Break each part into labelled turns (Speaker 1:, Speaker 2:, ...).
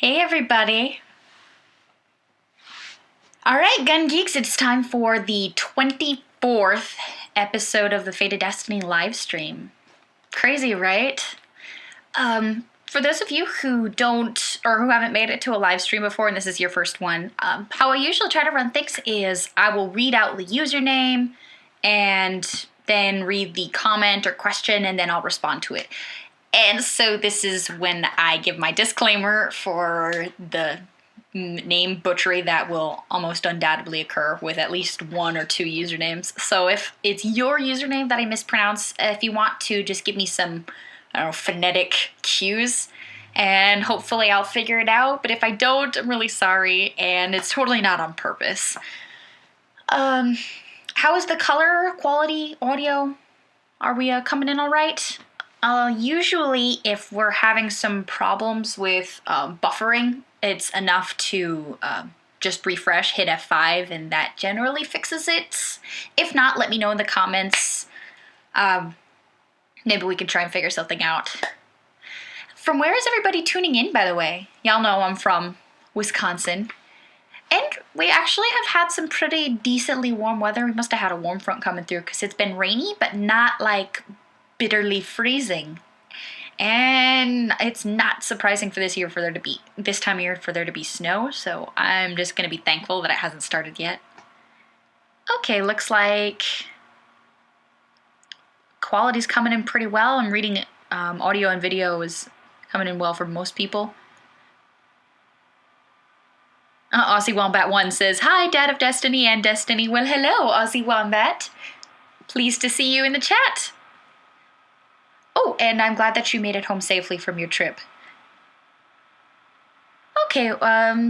Speaker 1: Hey everybody. Alright, Gun Geeks, it's time for the 24th episode of the FateofDestinee LiveStream. Crazy, right? For those of you who don't, or who haven't made it to a live stream before, and this is your first one, how I usually try to run things is I will read out the username and then read the comment or question, and then I'll respond to it. And so this is when I give my disclaimer for the name butchery that will almost undoubtedly occur with at least one or two usernames. So if it's your username that I mispronounce, if you want to, just give me some, I don't know, phonetic cues, and hopefully I'll figure it out. But if I don't, I'm really sorry, and it's totally not on purpose. How is the color quality, audio? Are we coming in all right? Usually, if we're having some problems with buffering, it's enough to just refresh, hit F5, and that generally fixes it. If not, let me know in the comments. Maybe we can try and figure something out. From where is everybody tuning in, by the way? Y'all know I'm from Wisconsin. And we actually have had some pretty decently warm weather. We must have had a warm front coming through because it's been rainy, but not like bitterly freezing. And it's not surprising for this time of year for there to be snow, so I'm just going to be thankful that it hasn't started yet. Okay, looks like quality's coming in pretty well. I'm reading audio and video is coming in well for most people. Aussie Wombat 1 says, "Hi, Dad of Destiny and Destiny." Well, hello, Aussie Wombat. Pleased to see you in the chat. Oh, and I'm glad that you made it home safely from your trip. Okay,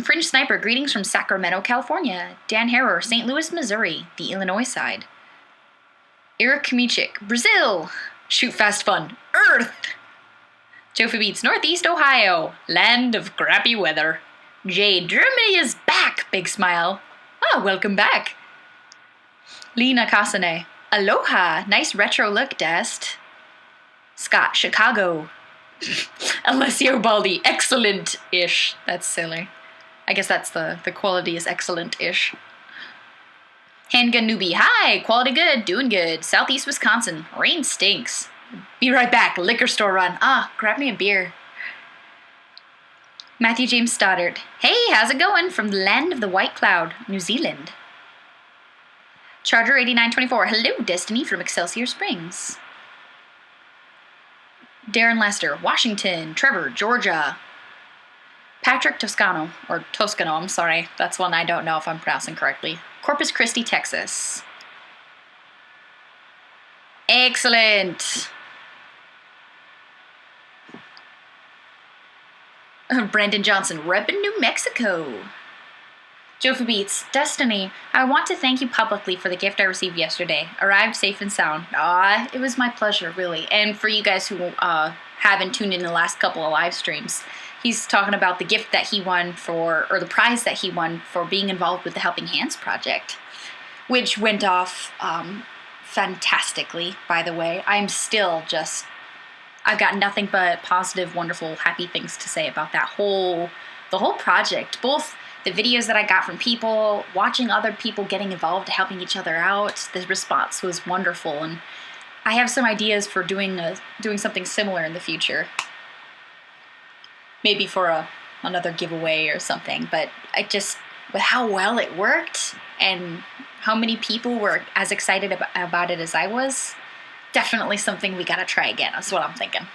Speaker 1: Fringe Sniper, greetings from Sacramento, California. Dan Harrer, St. Louis, Missouri, the Illinois side. Eric Kamichik, Brazil. Shoot Fast Fun, Earth. Jofi Beats, Northeast Ohio, land of crappy weather. Jade, Germany is back, big smile. Ah, welcome back. Lena Kasane, aloha, nice retro look, Dest. Scott, Chicago. Alessio Baldi, excellent-ish. That's silly. I guess that's the quality is excellent-ish. Handgun Newbie, hi, quality good, doing good. Southeast Wisconsin, rain stinks. Be right back, liquor store run. Grab me a beer. Matthew James Stoddard, hey, how's it going? From the land of the White Cloud, New Zealand. Charger 8924, hello, Destiny from Excelsior Springs. Darren Lester, Washington. Trevor, Georgia. Patrick Toscano, I'm sorry. That's one I don't know if I'm pronouncing correctly. Corpus Christi, Texas. Excellent. Brandon Johnson, reppin' New Mexico. Jofi Beats, Destiny, I want to thank you publicly for the gift I received yesterday. Arrived safe and sound. It was my pleasure, really. And for you guys who haven't tuned in the last couple of live streams, he's talking about the gift that he won or the prize that he won for being involved with the Helping Hands project, which went off fantastically, by the way. I've got nothing but positive, wonderful, happy things to say about the whole project, both the videos that I got from people, watching other people getting involved, helping each other out. The response was wonderful, and I have some ideas for doing something similar in the future. Maybe for another giveaway or something, but with how well it worked and how many people were as excited about it as I was, definitely something we gotta try again. That's what I'm thinking.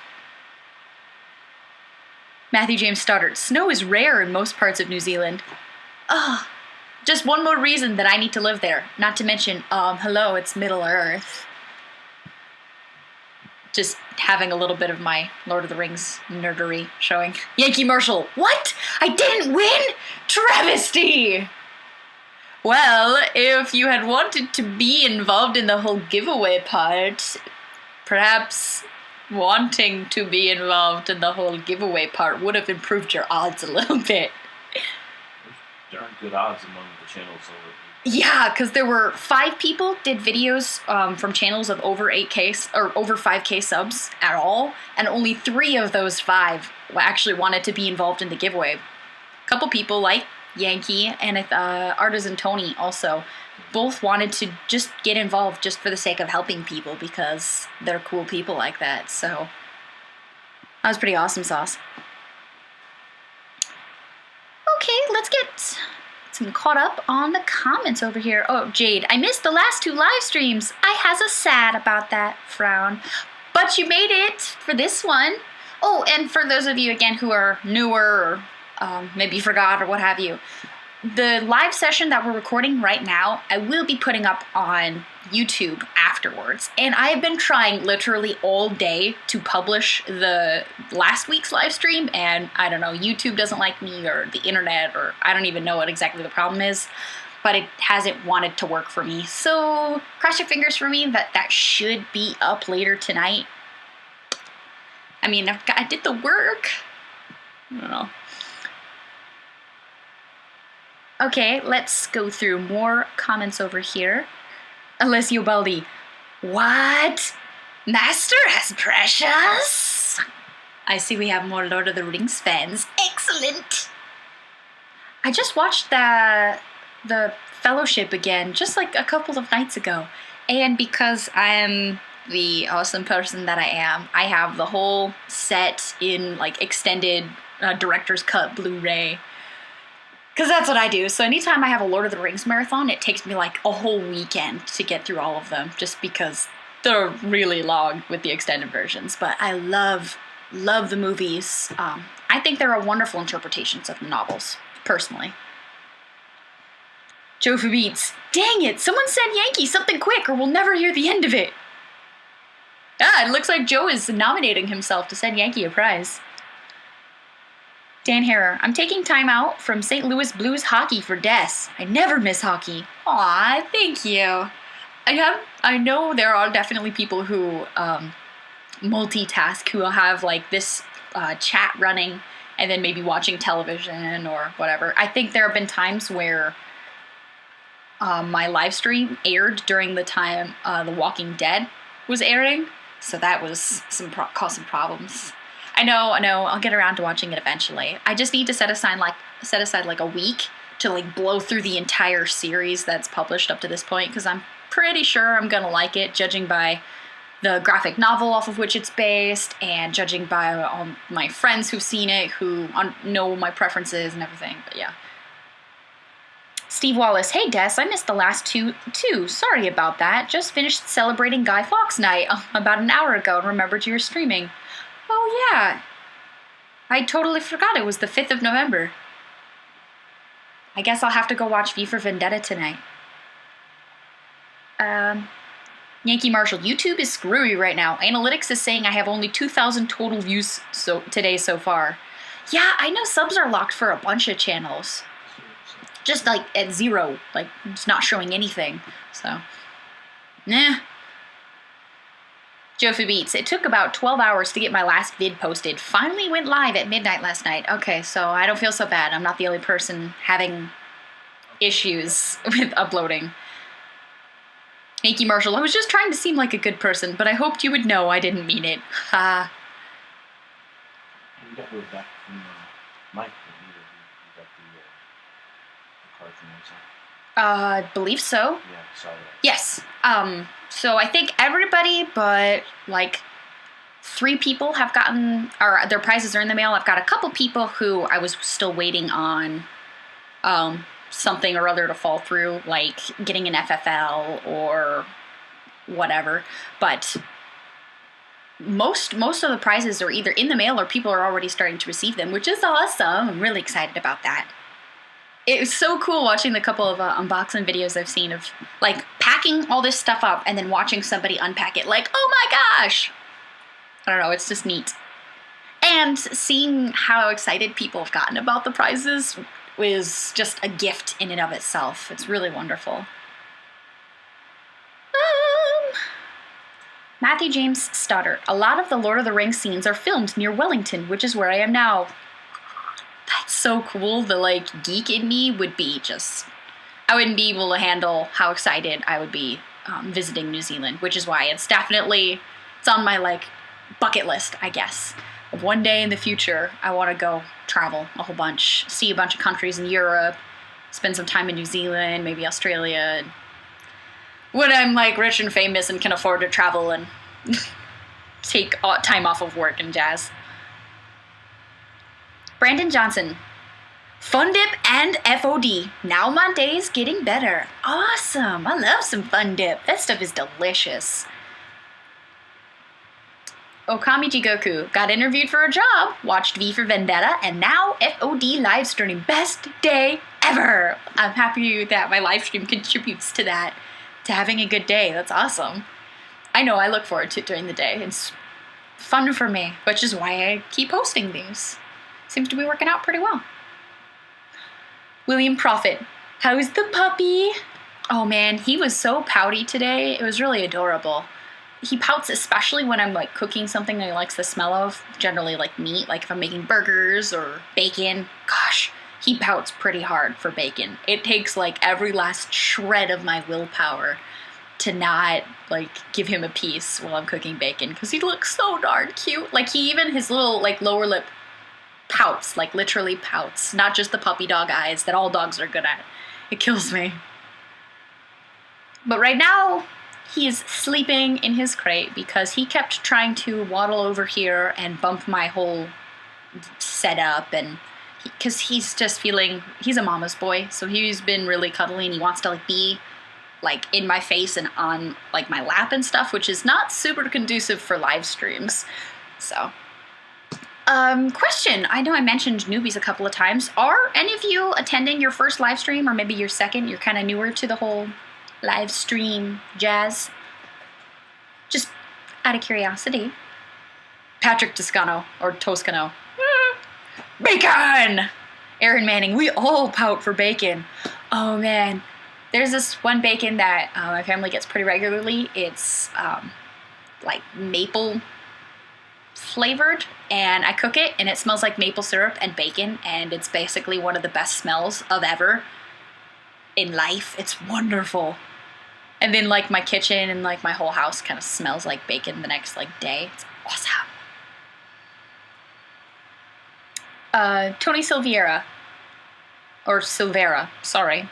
Speaker 1: Matthew James Stoddard, snow is rare in most parts of New Zealand. Just one more reason that I need to live there. Not to mention, hello, it's Middle Earth. Just having a little bit of my Lord of the Rings nerdery showing. Yankee Marshall, what? I didn't win? Travesty! Well, if you had wanted to be involved in the whole giveaway part, perhaps wanting to be involved in the whole giveaway part would have improved your odds a little bit.
Speaker 2: There aren't good odds among the channels.
Speaker 1: Yeah, because there were 5 people did videos from channels of over 8K or over 5K subs at all, and only 3 of those 5 actually wanted to be involved in the giveaway. couple people like Yankee and Artisan Tony also both wanted to just get involved just for the sake of helping people because they're cool people like that. So that was pretty awesome sauce. Okay, let's get some caught up on the comments over here. Oh, Jade, I missed the last 2 live streams. I has a sad about that frown. But you made it for this one. Oh, and for those of you, again, who are newer or maybe forgot or what have you, the live session that we're recording right now, I will be putting up on YouTube afterwards. And I have been trying literally all day to publish the last week's live stream, and I don't know, YouTube doesn't like me, or the internet, or I don't even know what exactly the problem is, but it hasn't wanted to work for me. So cross your fingers for me that should be up later tonight. I mean, I did the work. I don't know. Okay, let's go through more comments over here. Alessio Baldi. What? Master as precious? I see we have more Lord of the Rings fans. Excellent. I just watched the Fellowship again, just like a couple of nights ago. And because I am the awesome person that I am, I have the whole set in like extended director's cut Blu-ray. Because that's what I do. So anytime I have a Lord of the Rings marathon, it takes me like a whole weekend to get through all of them, just because they're really long with the extended versions. But I love the movies. I think there are wonderful interpretations of the novels, personally. Joe for Beats. Dang it, someone send Yankee something quick or we'll never hear the end of it. Ah, it looks like Joe is nominating himself to send Yankee a prize. Dan Harrer, I'm taking time out from St. Louis Blues hockey for Des. I never miss hockey. Aw, thank you. I know there are definitely people who multitask, who will have like this chat running and then maybe watching television or whatever. I think there have been times where my live stream aired during the time The Walking Dead was airing, so that was caused some problems. I know, I'll get around to watching it eventually. I just need to set aside like a week to like blow through the entire series that's published up to this point, because I'm pretty sure I'm gonna like it, judging by the graphic novel off of which it's based, and judging by all my friends who've seen it, who know my preferences and everything, but yeah. Steve Wallace, hey Des, I missed the last two too. Sorry about that. Just finished celebrating Guy Fawkes Night about an hour ago and remembered you were streaming. Oh yeah, I totally forgot it was the 5th of November. I guess I'll have to go watch V for Vendetta tonight. Yankee Marshall, YouTube is screwy right now. Analytics is saying I have only 2,000 total views today so far. Yeah, I know subs are locked for a bunch of channels. Just like at 0, like it's not showing anything, so. Nah. Joe for Beats, it took about 12 hours to get my last vid posted. Finally went live at midnight last night. Okay, so I don't feel so bad. I'm not the only person having issues with uploading. Yankee Marshall, I was just trying to seem like a good person, but I hoped you would know I didn't mean it. Ha.
Speaker 2: You got those back from Mike. You got the card from him.
Speaker 1: I believe so.
Speaker 2: Yeah, sorry.
Speaker 1: Yes. So I think everybody but like 3 people have gotten, or their prizes are in the mail. I've got a couple people who I was still waiting on something or other to fall through, like getting an FFL or whatever. But most of the prizes are either in the mail or people are already starting to receive them, which is awesome. I'm really excited about that. It was so cool watching the couple of unboxing videos I've seen of like packing all this stuff up and then watching somebody unpack it like, oh my gosh! I don't know, it's just neat. And seeing how excited people have gotten about the prizes was just a gift in and of itself. It's really wonderful. Matthew James Stoddard. A lot of the Lord of the Rings scenes are filmed near Wellington, which is where I am now. That's so cool. The like geek in me would be just, I wouldn't be able to handle how excited I would be visiting New Zealand, which is why it's on my like bucket list, I guess. one day in the future, I want to go travel a whole bunch, see a bunch of countries in Europe, spend some time in New Zealand, maybe Australia. And when I'm like rich and famous and can afford to travel and take time off of work and jazz. Brandon Johnson. Fun dip and FOD. Now my day's getting better. Awesome. I love some fun dip. That stuff is delicious. Okami Jigoku. Got interviewed for a job, watched V for Vendetta, and now FOD live streaming. Best day ever. I'm happy that my live stream contributes to that, to having a good day. That's awesome. I know I look forward to it during the day. It's fun for me, which is why I keep posting these. Seems to be working out pretty well. William Prophet. How's the puppy? Oh man, he was so pouty today. It was really adorable. He pouts especially when I'm like cooking something that he likes the smell of, generally like meat, like if I'm making burgers or bacon. Gosh, he pouts pretty hard for bacon. It takes like every last shred of my willpower to not like give him a piece while I'm cooking bacon because he looks so darn cute. Like he even his little like lower lip pouts, like literally pouts, not just the puppy dog eyes that all dogs are good at. It kills me. But right now, he's sleeping in his crate because he kept trying to waddle over here and bump my whole setup, and because he's just feeling, he's a mama's boy, so he's been really cuddly and he wants to like be like in my face and on like my lap and stuff, which is not super conducive for live streams. So question. I know I mentioned newbies a couple of times. Are any of you attending your first live stream, or maybe your second? You're kind of newer to the whole live stream jazz. Just out of curiosity. Patrick Toscano, or Toscano. Bacon! Aaron Manning, we all pout for bacon. Oh man. There's this one bacon that my family gets pretty regularly. It's like maple flavored, and I cook it and it smells like maple syrup and bacon, and it's basically one of the best smells of ever in life. It's wonderful. And then like my kitchen and like my whole house kind of smells like bacon the next like day. It's awesome. Tony Silvera, or Silvera, sorry.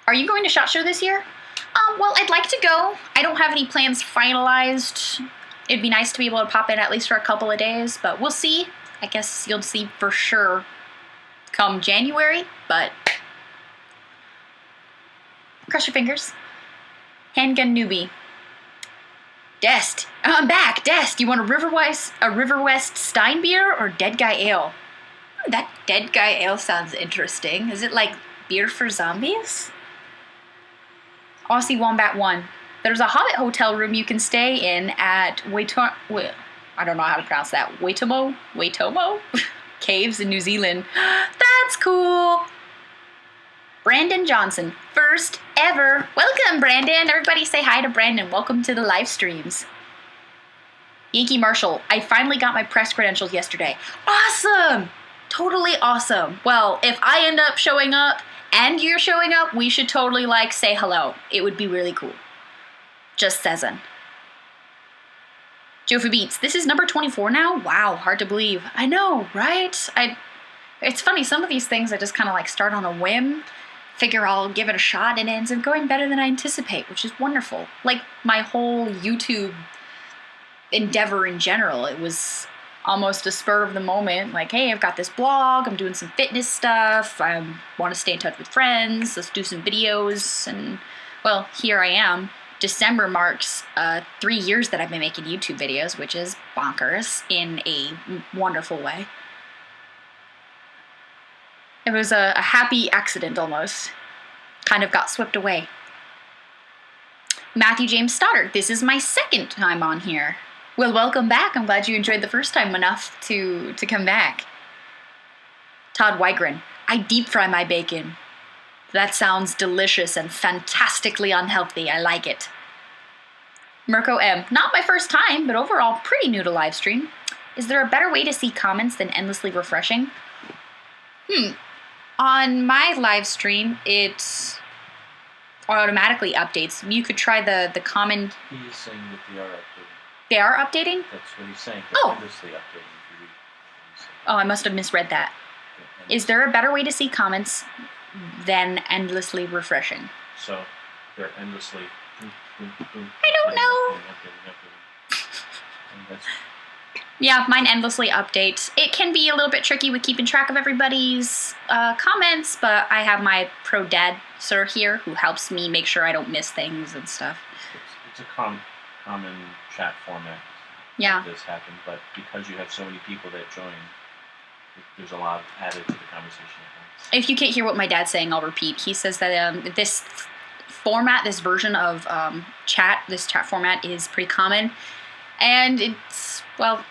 Speaker 1: Are you going to SHOT Show this year? Well, I'd like to go. I don't have any plans finalized. It'd be nice to be able to pop in at least for a couple of days, but we'll see. I guess you'll see for sure come January, but cross your fingers. Handgun Newbie. Dest. I'm back. Dest, you want a River West Stein beer or Dead Guy Ale? That Dead Guy Ale sounds interesting. Is it like beer for zombies? Aussie Wombat 1. There's a Hobbit hotel room you can stay in at I don't know how to pronounce that. Waitomo Caves in New Zealand. That's cool. Brandon Johnson, first ever. Welcome, Brandon. Everybody say hi to Brandon. Welcome to the live streams. Yankee Marshall, I finally got my press credentials yesterday. Awesome. Totally awesome. Well, if I end up showing up and you're showing up, we should totally like say hello. It would be really cool. Just sayin'. Joe for Beats, this is number 24 now? Wow, hard to believe. I know, right? It's funny, some of these things I just kind of like start on a whim, figure I'll give it a shot, and it ends up going better than I anticipate, which is wonderful. Like my whole YouTube endeavor in general, it was almost a spur of the moment, like, hey, I've got this blog, I'm doing some fitness stuff, I want to stay in touch with friends, let's do some videos, and well, here I am. December marks 3 years that I've been making YouTube videos, which is bonkers in a wonderful way. It was a happy accident almost. Kind of got swept away. Matthew James Stoddard, this is my second time on here. Well, welcome back. I'm glad you enjoyed the first time enough to come back. Todd Wygren, I deep fry my bacon. That sounds delicious and fantastically unhealthy. I like it. Mirko M. Not my first time, but overall pretty new to live stream. Is there a better way to see comments than endlessly refreshing? On my live stream, it automatically updates. You could try the comment.
Speaker 2: He's saying with the RF.
Speaker 1: They are updating?
Speaker 2: That's what he's saying. They're endlessly updating if you read what he's saying.
Speaker 1: Oh, I must have misread that. Is there a better way to see comments than endlessly refreshing?
Speaker 2: So, they're endlessly...
Speaker 1: I don't know. Yeah, mine endlessly updates. It can be a little bit tricky with keeping track of everybody's comments, but I have my pro dad sir here who helps me make sure I don't miss things and stuff.
Speaker 2: It's a common chat format.
Speaker 1: Yeah.
Speaker 2: This happened, but because you have so many people that join, there's a lot added to the conversation at once. If
Speaker 1: you can't hear what my dad's saying, I'll repeat. He says that this format, this version of this chat format is pretty common, and it's, well,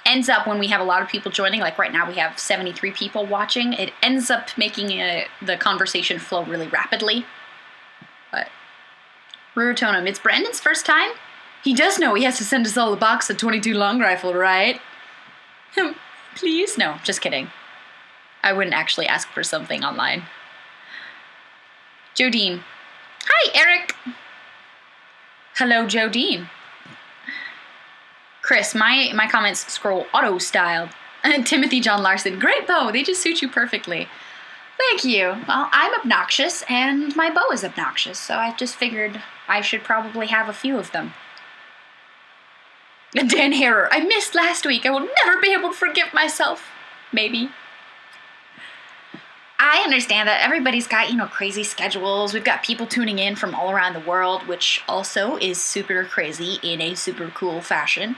Speaker 1: ends up when we have a lot of people joining, like right now we have 73 people watching, it ends up making the conversation flow really rapidly. But Rurotonum, it's Brandon's first time? He does know he has to send us all a box of 22 long rifle, right? Please? No, just kidding. I wouldn't actually ask for something online. Jodine. Hi, Eric. Hello, Jodine. Chris, my comments scroll auto-styled. Timothy John Larson, great bow. They just suit you perfectly. Thank you. Well, I'm obnoxious, and my bow is obnoxious, so I just figured I should probably have a few of them. Dan Harrer, I missed last week. I will never be able to forgive myself. Maybe. I understand that everybody's got, crazy schedules. We've got people tuning in from all around the world, which also is super crazy in a super cool fashion.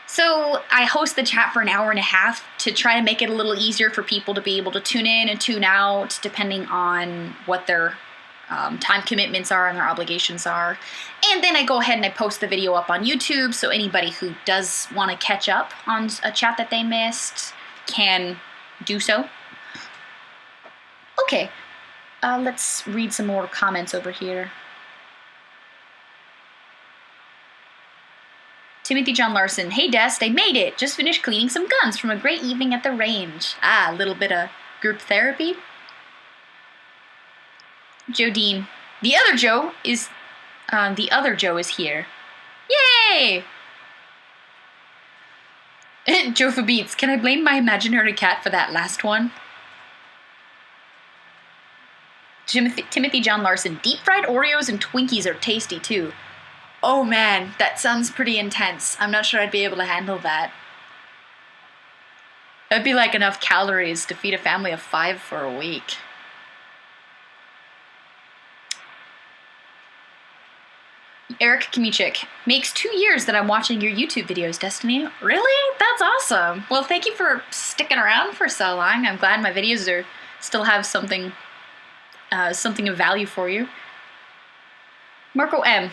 Speaker 1: So I host the chat for an hour and a half to try to make it a little easier for people to be able to tune in and tune out, depending on what their time commitments are and their obligations are. And then I go ahead and I post the video up on YouTube, so anybody who does want to catch up on a chat that they missed can do so. Okay, let's read some more comments over here. Timothy John Larson, hey Des, I made it! Just finished cleaning some guns from a great evening at the range. A little bit of group therapy. Jodine, the other Joe is here. Yay! Joe for Beats, can I blame my imaginary cat for that last one? Timothy John Larson, deep fried Oreos and Twinkies are tasty too. Oh man, that sounds pretty intense. I'm not sure I'd be able to handle that. That'd be like enough calories to feed a family of 5 for a week. Eric Kamichik, makes 2 years that I'm watching your YouTube videos, Destiny. Really? That's awesome. Well, thank you for sticking around for so long. I'm glad my videos still have something of value for you. Marco M.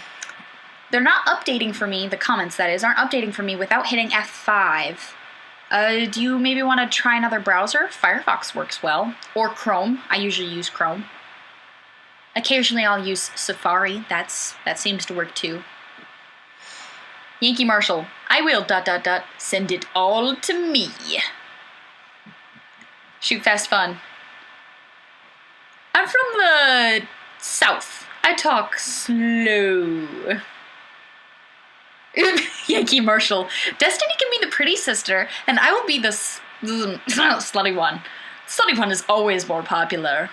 Speaker 1: They're not updating for me, the comments that is, aren't updating for me without hitting F5. Do you maybe want to try another browser? Firefox works well. Or Chrome. I usually use Chrome. Occasionally I'll use Safari. That seems to work too. Yankee Marshall. I will ... Send it all to me. Shoot Fast Fun. I'm from the south. I talk slow. Yankee Marshall. Destiny can be the pretty sister, and I will be the slutty one. Slutty one is always more popular.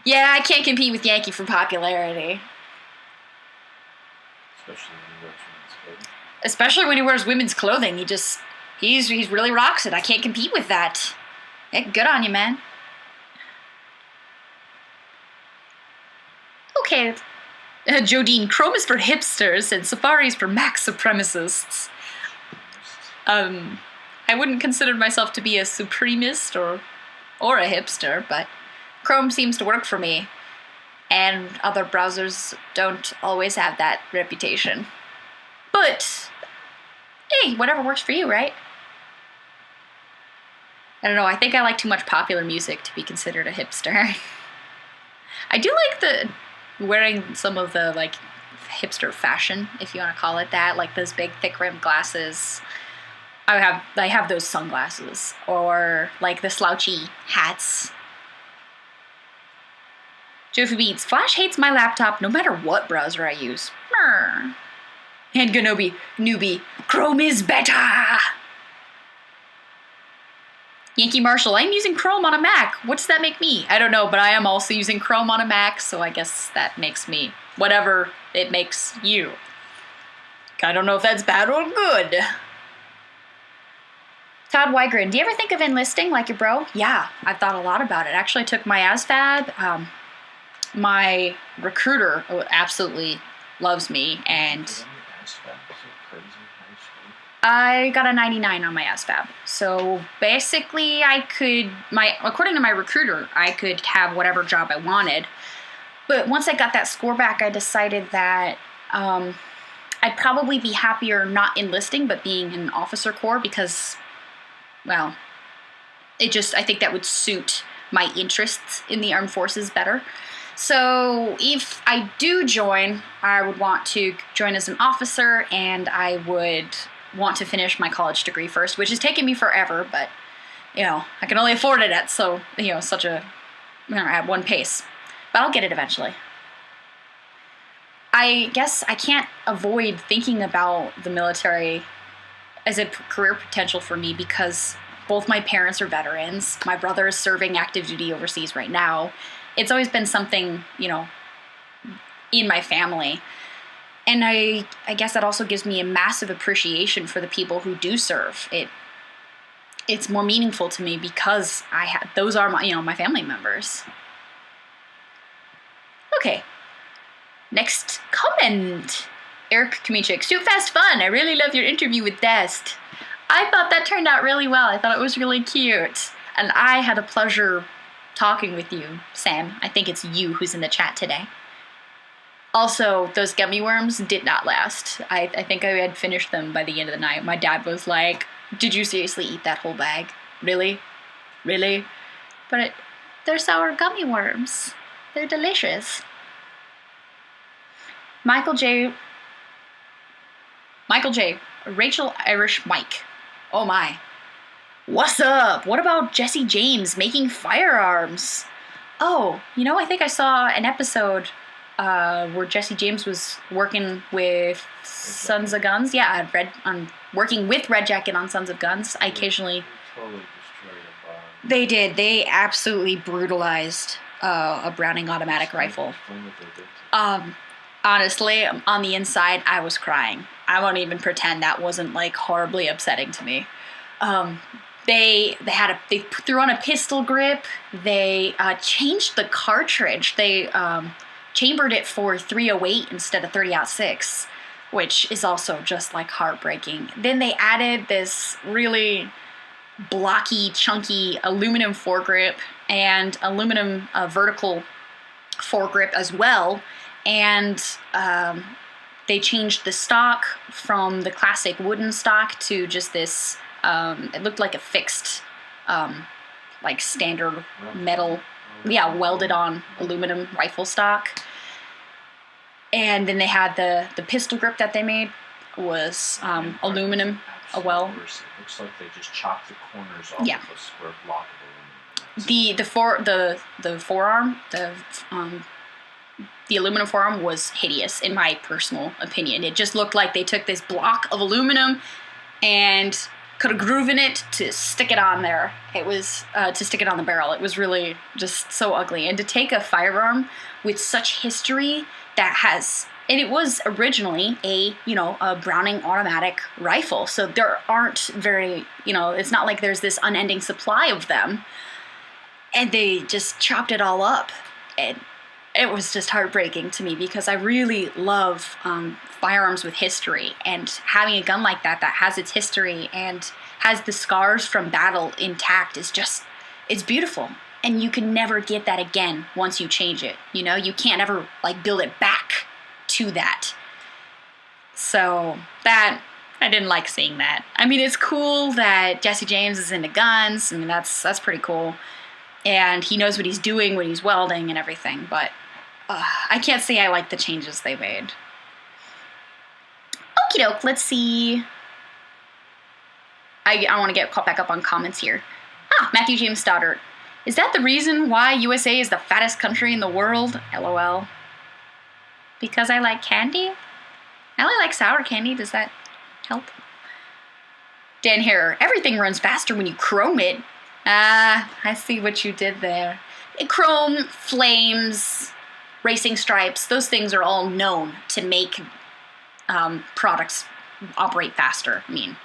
Speaker 1: Yeah, I can't compete with Yankee for popularity. Especially when he wears women's clothing. He really rocks it. I can't compete with that. Hey, good on you, man. Okay. Jodine, Chrome is for hipsters and Safari is for Mac supremacists. I wouldn't consider myself to be a supremist or a hipster, but Chrome seems to work for me. And other browsers don't always have that reputation. But, hey, whatever works for you, right? I don't know, I think I like too much popular music to be considered a hipster. I do like wearing some of the, like, hipster fashion, if you want to call it that, like those big thick-rimmed glasses. I have those sunglasses, or like the slouchy hats. Joe Beats, Flash hates my laptop no matter what browser I use. And Kenobi, newbie, Chrome is better! Yankee Marshall, I'm using Chrome on a Mac. What does that make me? I don't know, but I am also using Chrome on a Mac, so I guess that makes me whatever it makes you. I don't know if that's bad or good. Todd Wygren, do you ever think of enlisting like your bro? Yeah, I've thought a lot about it. Actually, I took my ASVAB. My recruiter absolutely loves me, and I got a 99 on my ASVAB. So basically, according to my recruiter, I could have whatever job I wanted. But once I got that score back, I decided that I'd probably be happier not enlisting, but being in an officer corps because, well, I think that would suit my interests in the armed forces better. So if I do join, I would want to join as an officer, and I would want to finish my college degree first, which has taken me forever, but, I can only afford it at at one pace. But I'll get it eventually. I guess I can't avoid thinking about the military as a career potential for me because both my parents are veterans. My brother is serving active duty overseas right now. It's always been something, in my family. And I guess that also gives me a massive appreciation for the people who do serve. It's more meaningful to me because those are my family members. Okay. Next comment. Eric Kamichik, Too Fast Fun. I really love your interview with Dest. I thought that turned out really well. I thought it was really cute. And I had a pleasure talking with you, Sam. I think it's you who's in the chat today. Also, those gummy worms did not last. I think I had finished them by the end of the night. My dad was like, did you seriously eat that whole bag? Really? Really? But they're sour gummy worms. They're delicious. Michael J. Rachel Irish Mike. Oh my. What's up? What about Jesse James making firearms? Oh, I think I saw an episode where Jesse James was working with Sons of Guns. Yeah, working with Red Jacket on Sons of Guns. I occasionally...
Speaker 2: Totally destroyed a bar.
Speaker 1: They did. They absolutely brutalized a Browning automatic rifle. Honestly, on the inside, I was crying. I won't even pretend that wasn't horribly upsetting to me. They threw on a pistol grip. They changed the cartridge. They chambered it for .308 instead of .30-06, which is also just heartbreaking. Then they added this really blocky, chunky aluminum foregrip and aluminum vertical foregrip as well. And they changed the stock from the classic wooden stock to just this, it looked like a fixed, standard metal, welded on aluminum rifle stock. And then they had the pistol grip that they made was aluminum.
Speaker 2: It looks like they just chopped the corners off of a square block of aluminum. The forearm, the aluminum forearm was hideous, in my personal opinion. It just looked like they took this block of aluminum and cut a groove in it to stick it on there. It was, to stick it on the barrel. It was really just so ugly. And to take a firearm with such history that has, and it was originally a Browning automatic rifle. So there aren't very, it's not like there's this unending supply of them. And they just chopped it all up. And it was just heartbreaking to me because I really love firearms with history, and having a gun like that has its history and has the scars from battle intact it's beautiful. And you can never get that again once you change it. You can't ever build it back to that. So that, I didn't like seeing that. I mean, it's cool that Jesse James is into guns. I mean, that's pretty cool. And he knows what he's doing when he's welding and everything, but I can't say I like the changes they made. Okie doke, let's see. I want to get caught back up on comments here. Matthew James Stoddard. Is that the reason why USA is the fattest country in the world? LOL. Because I like candy?
Speaker 1: I only like sour candy. Does that help? Dan here. Everything runs faster when you chrome it. Ah, I see what you did there. Chrome, flames, racing stripes, those things are all known to make products operate faster. I mean,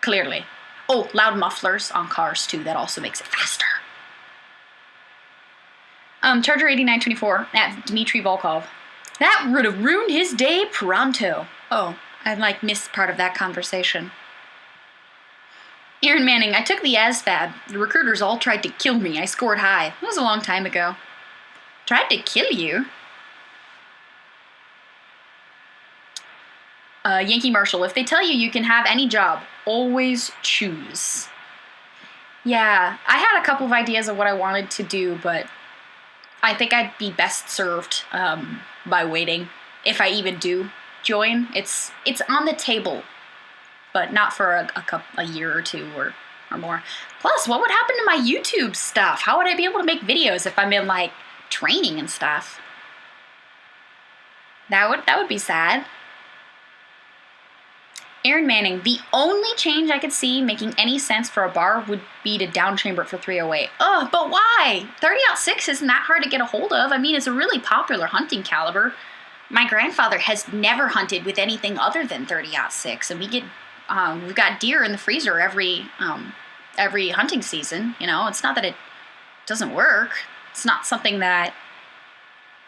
Speaker 1: clearly. Oh, loud mufflers on cars too. That also makes it faster. Charger 8924 at Dmitry Volkov. That would have ruined his day pronto. Oh, I missed part of that conversation. Aaron Manning, I took the ASVAB. The recruiters all tried to kill me. I scored high. That was a long time ago. Tried to kill you? Yankee Marshall, if they tell you you can have any job, always choose. Yeah, I had a couple of ideas of what I wanted to do, but I think I'd be best served by waiting. If I even do join, it's on the table, but not for a year or two or more. Plus, what would happen to my YouTube stuff? How would I be able to make videos if I'm in like training and stuff? That would be sad. Aaron Manning, the only change I could see making any sense for a bar would be to downchamber it for 308. Oh, but why? 30-06 isn't that hard to get a hold of. I mean, it's a really popular hunting caliber. My grandfather has never hunted with anything other than 30-06, and we've got deer in the freezer every hunting season. You know, it's not that it doesn't work. It's not something that,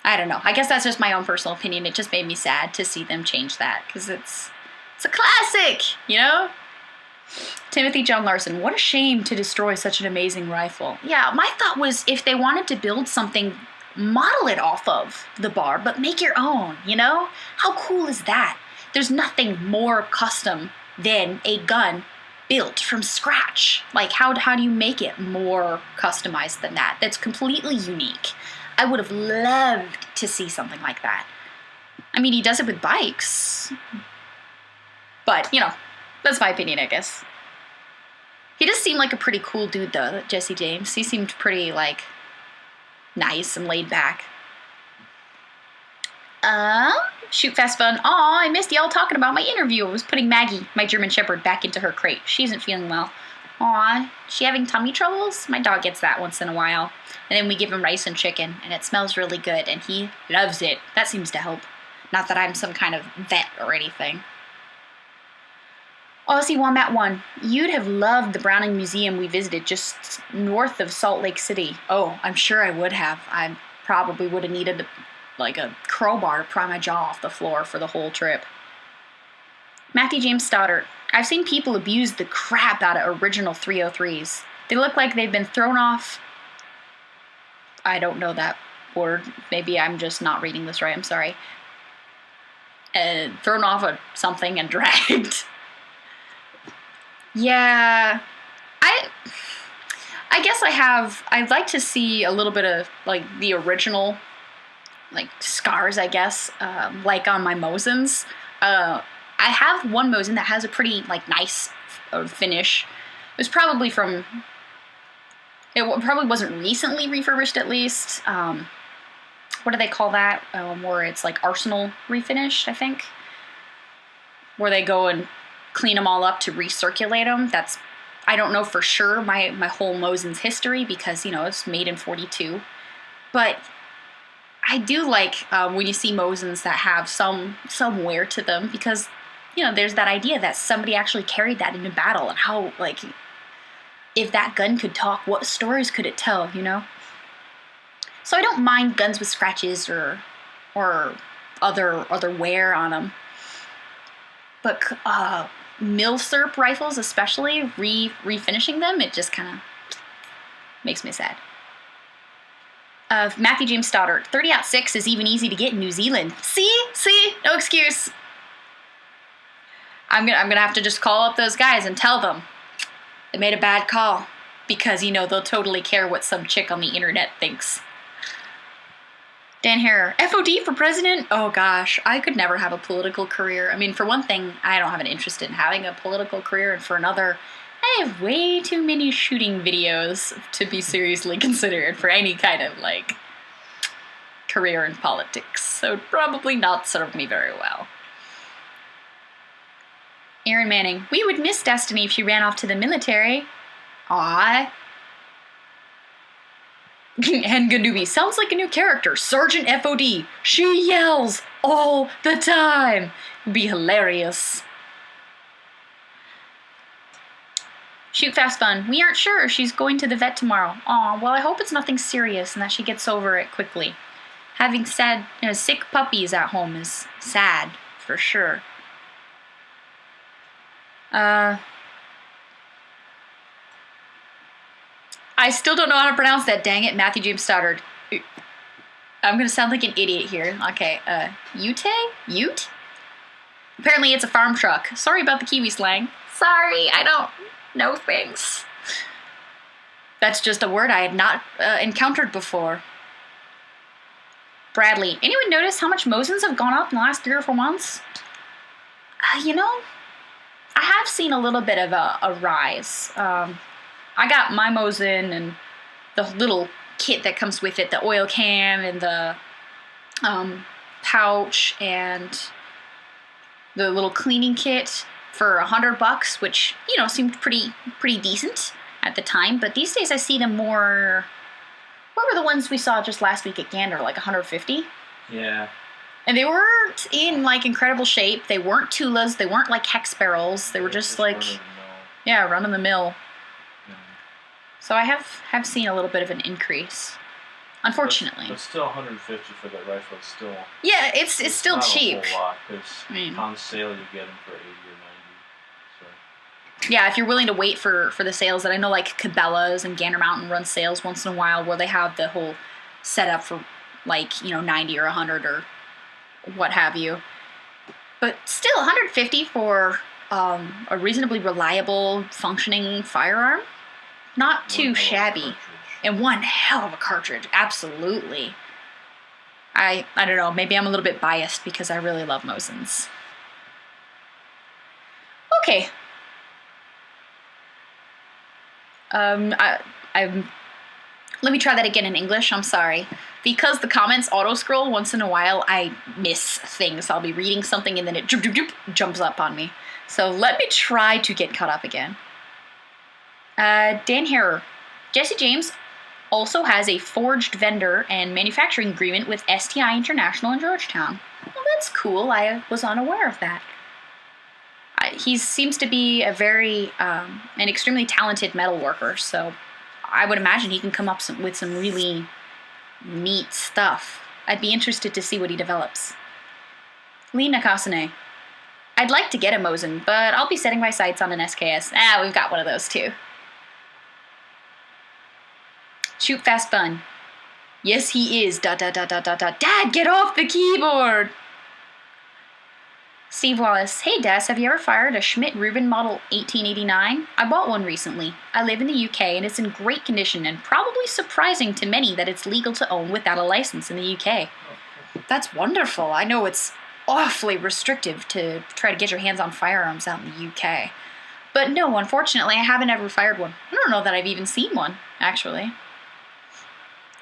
Speaker 1: I don't know. I guess that's just my own personal opinion. It just made me sad to see them change that, because it's a classic, you know? Timothy John Larson, what a shame to destroy such an amazing rifle. Yeah, my thought was if they wanted to build something, model it off of the bar, but make your own, you know? How cool is that? There's nothing more custom than a gun built from scratch. Like, how do you make it more customized than that? That's completely unique. I would have loved to see something like that. I mean, he does it with bikes. But, you know, that's my opinion, I guess. He does seem like a pretty cool dude, though, Jesse James. He seemed pretty, like, nice and laid back. Shoot Fast Fun. Aw, I missed y'all talking about my interview. I was putting Maggie, my German Shepherd, back into her crate. She isn't feeling well. Aw, she having tummy troubles? My dog gets that once in a while. And then we give him rice and chicken, and it smells really good, and he loves it. That seems to help. Not that I'm some kind of vet or anything. Aussie Wombat 1, you'd have loved the Browning Museum we visited just north of Salt Lake City. Oh, I'm sure I would have. I probably would have needed a crowbar to pry my jaw off the floor for the whole trip. Matthew James Stoddard, I've seen people abuse the crap out of original 303s. They look like they've been thrown off. I don't know that word. Maybe I'm just not reading this right. I'm sorry. Thrown off of something and dragged. Yeah, I guess I'd like to see a little bit of, like, the original, like, scars, I guess, like on my Mosins. I have one Mosin that has a pretty, like, nice finish. It was probably it probably wasn't recently refurbished, at least. What do they call that? Where it's, like, Arsenal refinished, I think. Where they go and clean them all up to recirculate them. I don't know for sure my whole Mosin's history because, you know, it's made in 42. But I do like when you see Mosins that have some wear to them because, you know, there's that idea that somebody actually carried that into battle and how, like, if that gun could talk, what stories could it tell, you know? So I don't mind guns with scratches or other wear on them. But Milsurp rifles, especially, refinishing them, it just kind of makes me sad. Matthew James Stoddard, 30-06 is even easy to get in New Zealand. See, no excuse. I'm gonna have to just call up those guys and tell them they made a bad call because, you know, they'll totally care what some chick on the internet thinks. Dan Harrer, FOD for president? Oh gosh, I could never have a political career. I mean, for one thing, I don't have an interest in having a political career, and for another, I have way too many shooting videos to be seriously considered for any kind of, like, career in politics, so it'd probably not serve me very well. Aaron Manning. We would miss Destiny if she ran off to the military. Aw. And Ganubi sounds like a new character, Sergeant FoD. She yells all the time. It'd be hilarious. Shoot Fast Fun. We aren't sure. She's going to the vet tomorrow. Aw, well, I hope it's nothing serious and that she gets over it quickly. Having sad, sick puppies at home is sad, for sure. I still don't know how to pronounce that, dang it, Matthew James Stoddard. I'm gonna sound like an idiot here. Okay, Ute? Ute? Apparently it's a farm truck. Sorry about the Kiwi slang. Sorry, I don't know things. That's just a word I had not encountered before. Bradley, anyone notice how much Mosins have gone up in the last 3 or 4 months? I have seen a little bit of a rise. I got my Mosin and the little kit that comes with it, the oil can and the pouch and the little cleaning kit for $100, which, seemed pretty decent at the time. But these days I see them more. What were the ones we saw just last week at Gander, like 150?
Speaker 3: Yeah.
Speaker 1: And they weren't in, incredible shape. They weren't Tulas. They weren't, hex barrels. They were just run of the mill.
Speaker 3: Yeah.
Speaker 1: So I have seen a little bit of an increase, unfortunately.
Speaker 3: But still 150 for that rifle. It's still...
Speaker 1: Yeah, it's still
Speaker 3: not
Speaker 1: cheap.
Speaker 3: a whole lot, because on sale you get them for 80 or 90. So.
Speaker 1: Yeah, if you're willing to wait for the sales, and I know Cabela's and Gander Mountain run sales once in a while where they have the whole setup for 90 or 100 or what have you. But still, 150 for a reasonably reliable, functioning firearm, not too shabby. And one hell of a cartridge, absolutely. I don't know, maybe I'm a little bit biased because I really love Mosins. Okay. Let me try that again in English. I'm sorry. Because the comments auto-scroll once in a while, I miss things. I'll be reading something and then it jumps up on me. So let me try to get caught up again. Dan Harrer. Jesse James also has a forged vendor and manufacturing agreement with STI International in Georgetown. Well, that's cool. I was unaware of that. He seems to be a very, an extremely talented metal worker, so I would imagine he can come up with some really neat stuff. I'd be interested to see what he develops. Lee Nakasane. I'd like to get a Mosin, but I'll be setting my sights on an SKS. We've got one of those too. Shoot Fast Fun. Yes, he is. ... Dad, get off the keyboard! Steve Wallace. Hey, Des, have you ever fired a Schmidt-Rubin Model 1889? I bought one recently. I live in the UK, and it's in great condition, and probably surprising to many that it's legal to own without a license in the UK. That's wonderful. I know it's awfully restrictive to try to get your hands on firearms out in the UK. But no, unfortunately, I haven't ever fired one. I don't know that I've even seen one, actually.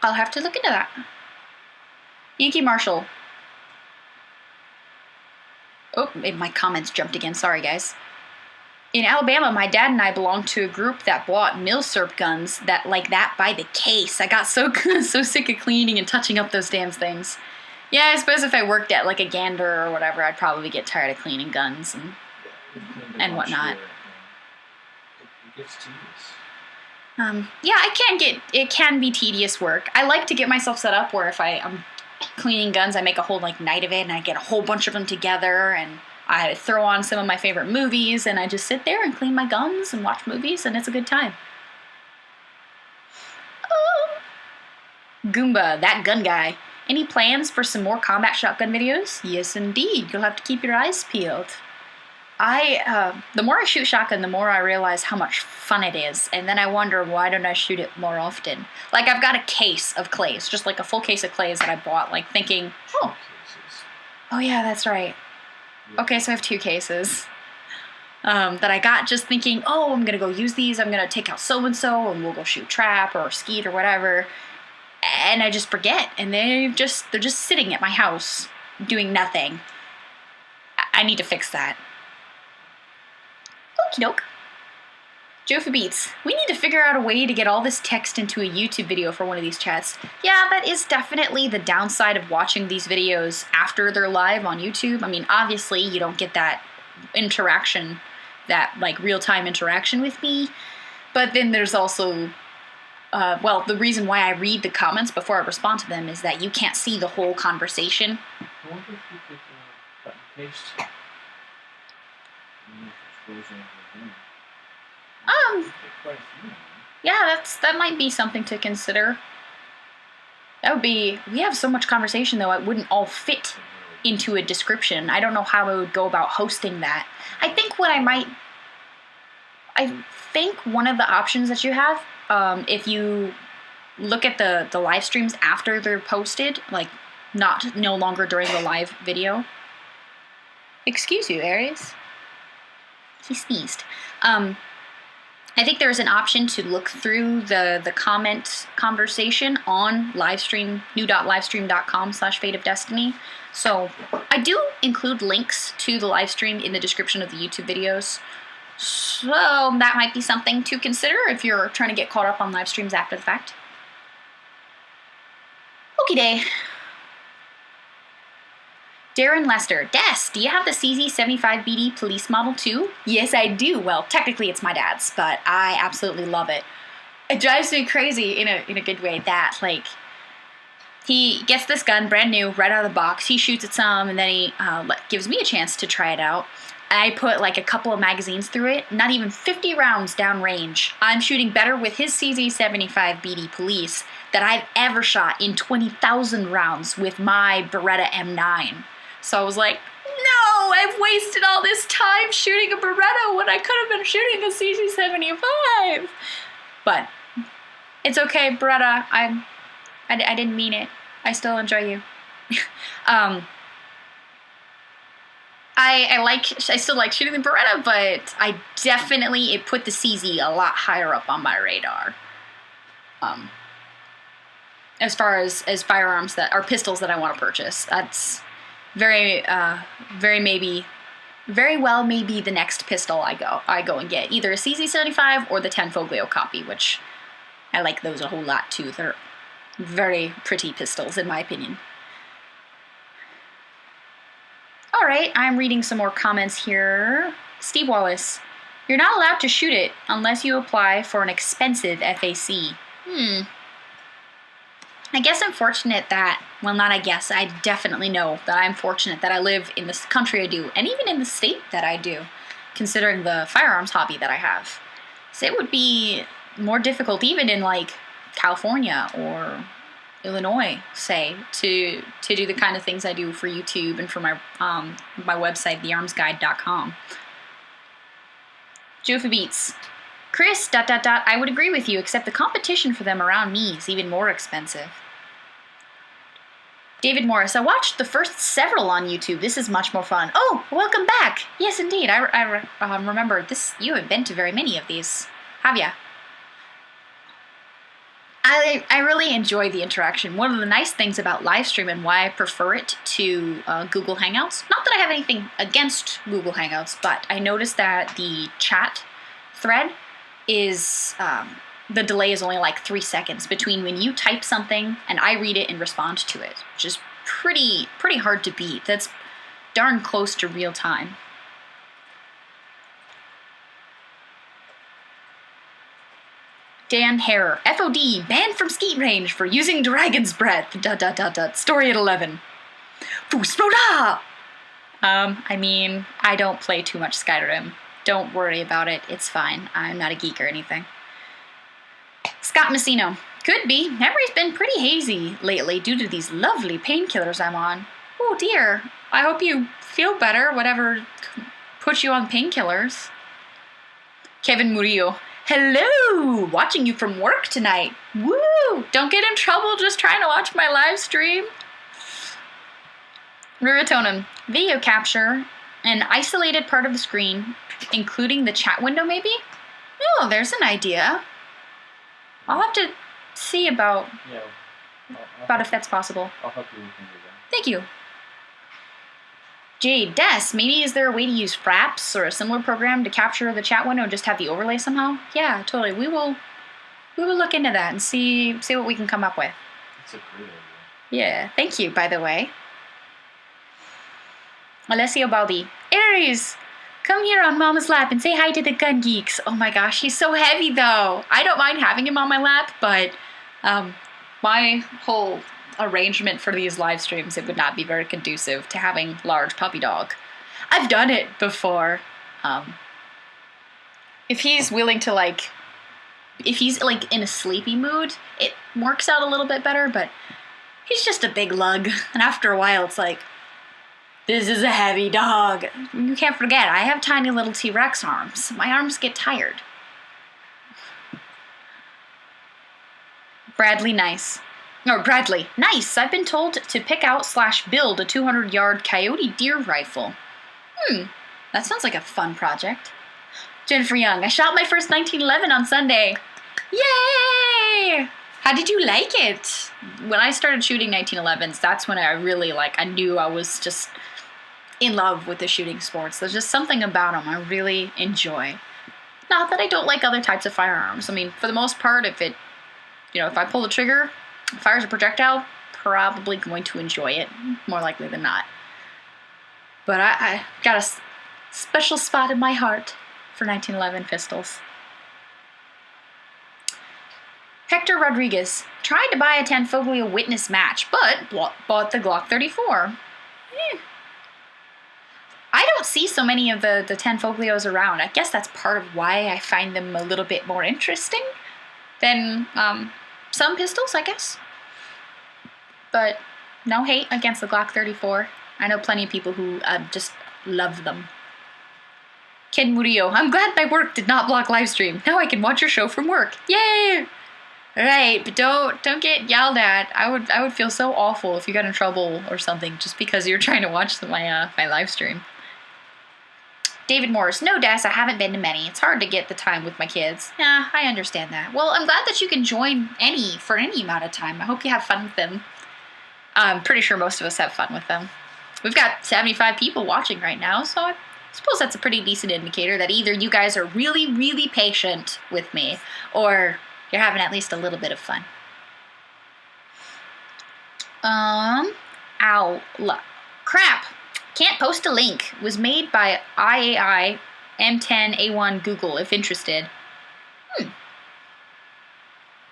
Speaker 1: I'll have to look into that. Yankee Marshall. Oh, my comments jumped again. Sorry, guys. In Alabama, my dad and I belonged to a group that bought milsurp guns that by the case. I got so sick of cleaning and touching up those damn things. Yeah, I suppose if I worked at a Gander or whatever, I'd probably get tired of cleaning guns and whatnot.
Speaker 3: It gets tedious.
Speaker 1: Yeah, it can be tedious work. I like to get myself set up where if I'm cleaning guns, I make a whole night of it and I get a whole bunch of them together and I throw on some of my favorite movies and I just sit there and clean my guns and watch movies and it's a good time. Oh. Goomba, that gun guy. Any plans for some more combat shotgun videos? Yes, indeed. You'll have to keep your eyes peeled. The more I shoot shotgun, the more I realize how much fun it is. And then I wonder, why don't I shoot it more often? I've got a case of clays, just a full case of clays that I bought, thinking, oh yeah, that's right. Okay, so I have 2 cases that I got just thinking, oh, I'm going to go use these. I'm going to take out so-and-so and we'll go shoot trap or skeet or whatever. And I just forget. And they're just sitting at my house doing nothing. I need to fix that.
Speaker 2: Okie doke. Joe for Beats. We need to figure out a way to get all this text into a YouTube video for one of these chats. Yeah, that is definitely the downside of watching these videos after they're live on YouTube. I mean, obviously, you don't get that interaction, that, like, real-time interaction with me. But then there's also, well, the reason why I read the comments before I respond to them is that you can't see the whole conversation.
Speaker 3: I wonder if you could cut and paste.
Speaker 2: Yeah, that might be something to consider. That would be, we have so much conversation though, it wouldn't all fit into a description. I don't know how I would go about hosting that. I think one of the options that you have, if you look at the live streams after they're posted, like no longer during the live video. Excuse you, Aries. He sneezed. I think there's an option to look through the comment conversation on livestream, new.livestream.com/FateofDestinee. So I do include links to the live stream in the description of the YouTube videos. So that might be something to consider if you're trying to get caught up on live streams after the fact. Okie day. Darren Lester. Des, do you have the CZ75BD police model too? Yes, I do. Well, technically it's my dad's, but I absolutely love it. It drives me crazy in a good way that, like, he gets this gun brand new right out of the box. He shoots at some, and then he gives me a chance to try it out. I put like a couple of magazines through it, not even 50 rounds down range. I'm shooting better with his CZ75BD police that I've ever shot in 20,000 rounds with my Beretta M9. So I was like, no, I've wasted all this time shooting a Beretta when I could have been shooting a CZ75. But it's okay, Beretta. I didn't mean it. I still enjoy you. I still like shooting the Beretta, but it put the CZ a lot higher up on my radar. As far as firearms that are pistols that I want to purchase, that's very well maybe the next pistol I go and get, either a CZ75 or the 10 Foglio copy, which I like those a whole lot too. They're very pretty pistols in my opinion. All right, I'm reading some more comments here. Steve Wallace, you're not allowed to shoot it unless you apply for an expensive FAC. I guess I'm fortunate that, well, not I guess, I definitely know that I'm fortunate that I live in this country I do, and even in the state that I do, considering the firearms hobby that I have. So it would be more difficult even in, like, California or Illinois, say, to do the kind of things I do for YouTube and for my website, thearmsguide.com. Joe for Beats. Chris, ... I would agree with you, except the competition for them around me is even more expensive. David Morris, I watched the first several on YouTube. This is much more fun. Oh, welcome back. Yes, indeed. I remember this. You haven't been to very many of these, have ya? I really enjoy the interaction. One of the nice things about live stream and why I prefer it to Google Hangouts, not that I have anything against Google Hangouts, but I noticed that the chat thread is, the delay is only like 3 seconds between when you type something and I read it and respond to it, which is pretty hard to beat. That's darn close to real time. Dan Harrer, FOD, banned from skeet range for using Dragon's Breath, ... story at 11. Fusproda! I mean, I don't play too much Skyrim. Don't worry about it, it's fine. I'm not a geek or anything. Scott Messino, could be. Memory's been pretty hazy lately due to these lovely painkillers I'm on. Oh dear, I hope you feel better, whatever put you on painkillers. Kevin Murillo, hello! Watching you from work tonight. Woo! Don't get in trouble just trying to watch my live stream. Ruritonum, video capture, an isolated part of the screen, including the chat window maybe? Oh, there's an idea. I'll have to see about if that's possible.
Speaker 3: I'll help you with that.
Speaker 2: Thank you. Jade, Des, maybe is there a way to use Fraps or a similar program to capture the chat window and just have the overlay somehow? Yeah, totally. We will look into that and see what we can come up with.
Speaker 3: That's a great idea.
Speaker 2: Yeah, thank you, by the way. Alessio Baldi, Aries, come here on Mama's lap and say hi to the gun geeks. Oh my gosh, he's so heavy though. I don't mind having him on my lap, but my whole arrangement for these live streams, it would not be very conducive to having large puppy dog. I've done it before. If he's willing to if he's in a sleepy mood, it works out a little bit better, but he's just a big lug. And after a while, it's like, this is a heavy dog. You can't forget, I have tiny little T-Rex arms. My arms get tired. Bradley, nice. I've been told to pick out / build a 200-yard coyote deer rifle. That sounds like a fun project. Jennifer Young, I shot my first 1911 on Sunday. Yay! How did you like it? When I started shooting 1911s, that's when I really, I knew I was just in love with the shooting sports. There's just something about them I really enjoy. Not that I don't like other types of firearms. I mean, for the most part, if I pull the trigger, it fires a projectile, probably going to enjoy it, more likely than not. But I got a special spot in my heart for 1911 pistols. Hector Rodriguez tried to buy a Tanfoglio Witness match, but bought the Glock 34. I don't see so many of the Tanfoglios around. I guess that's part of why I find them a little bit more interesting than some pistols, I guess. But no hate against the Glock 34. I know plenty of people who just love them. Ken Murillo, I'm glad my work did not block livestream. Now I can watch your show from work. Yay! Right, but don't get yelled at. I would feel so awful if you got in trouble or something just because you're trying to watch my live stream. David Morris, no, Des, I haven't been to many. It's hard to get the time with my kids. Yeah, I understand that. Well, I'm glad that you can join for any amount of time. I hope you have fun with them. I'm pretty sure most of us have fun with them. We've got 75 people watching right now, so I suppose that's a pretty decent indicator that either you guys are really, really patient with me, or you're having at least a little bit of fun. Crap. Can't post a link. Was made by IAI M10A1 Google, if interested.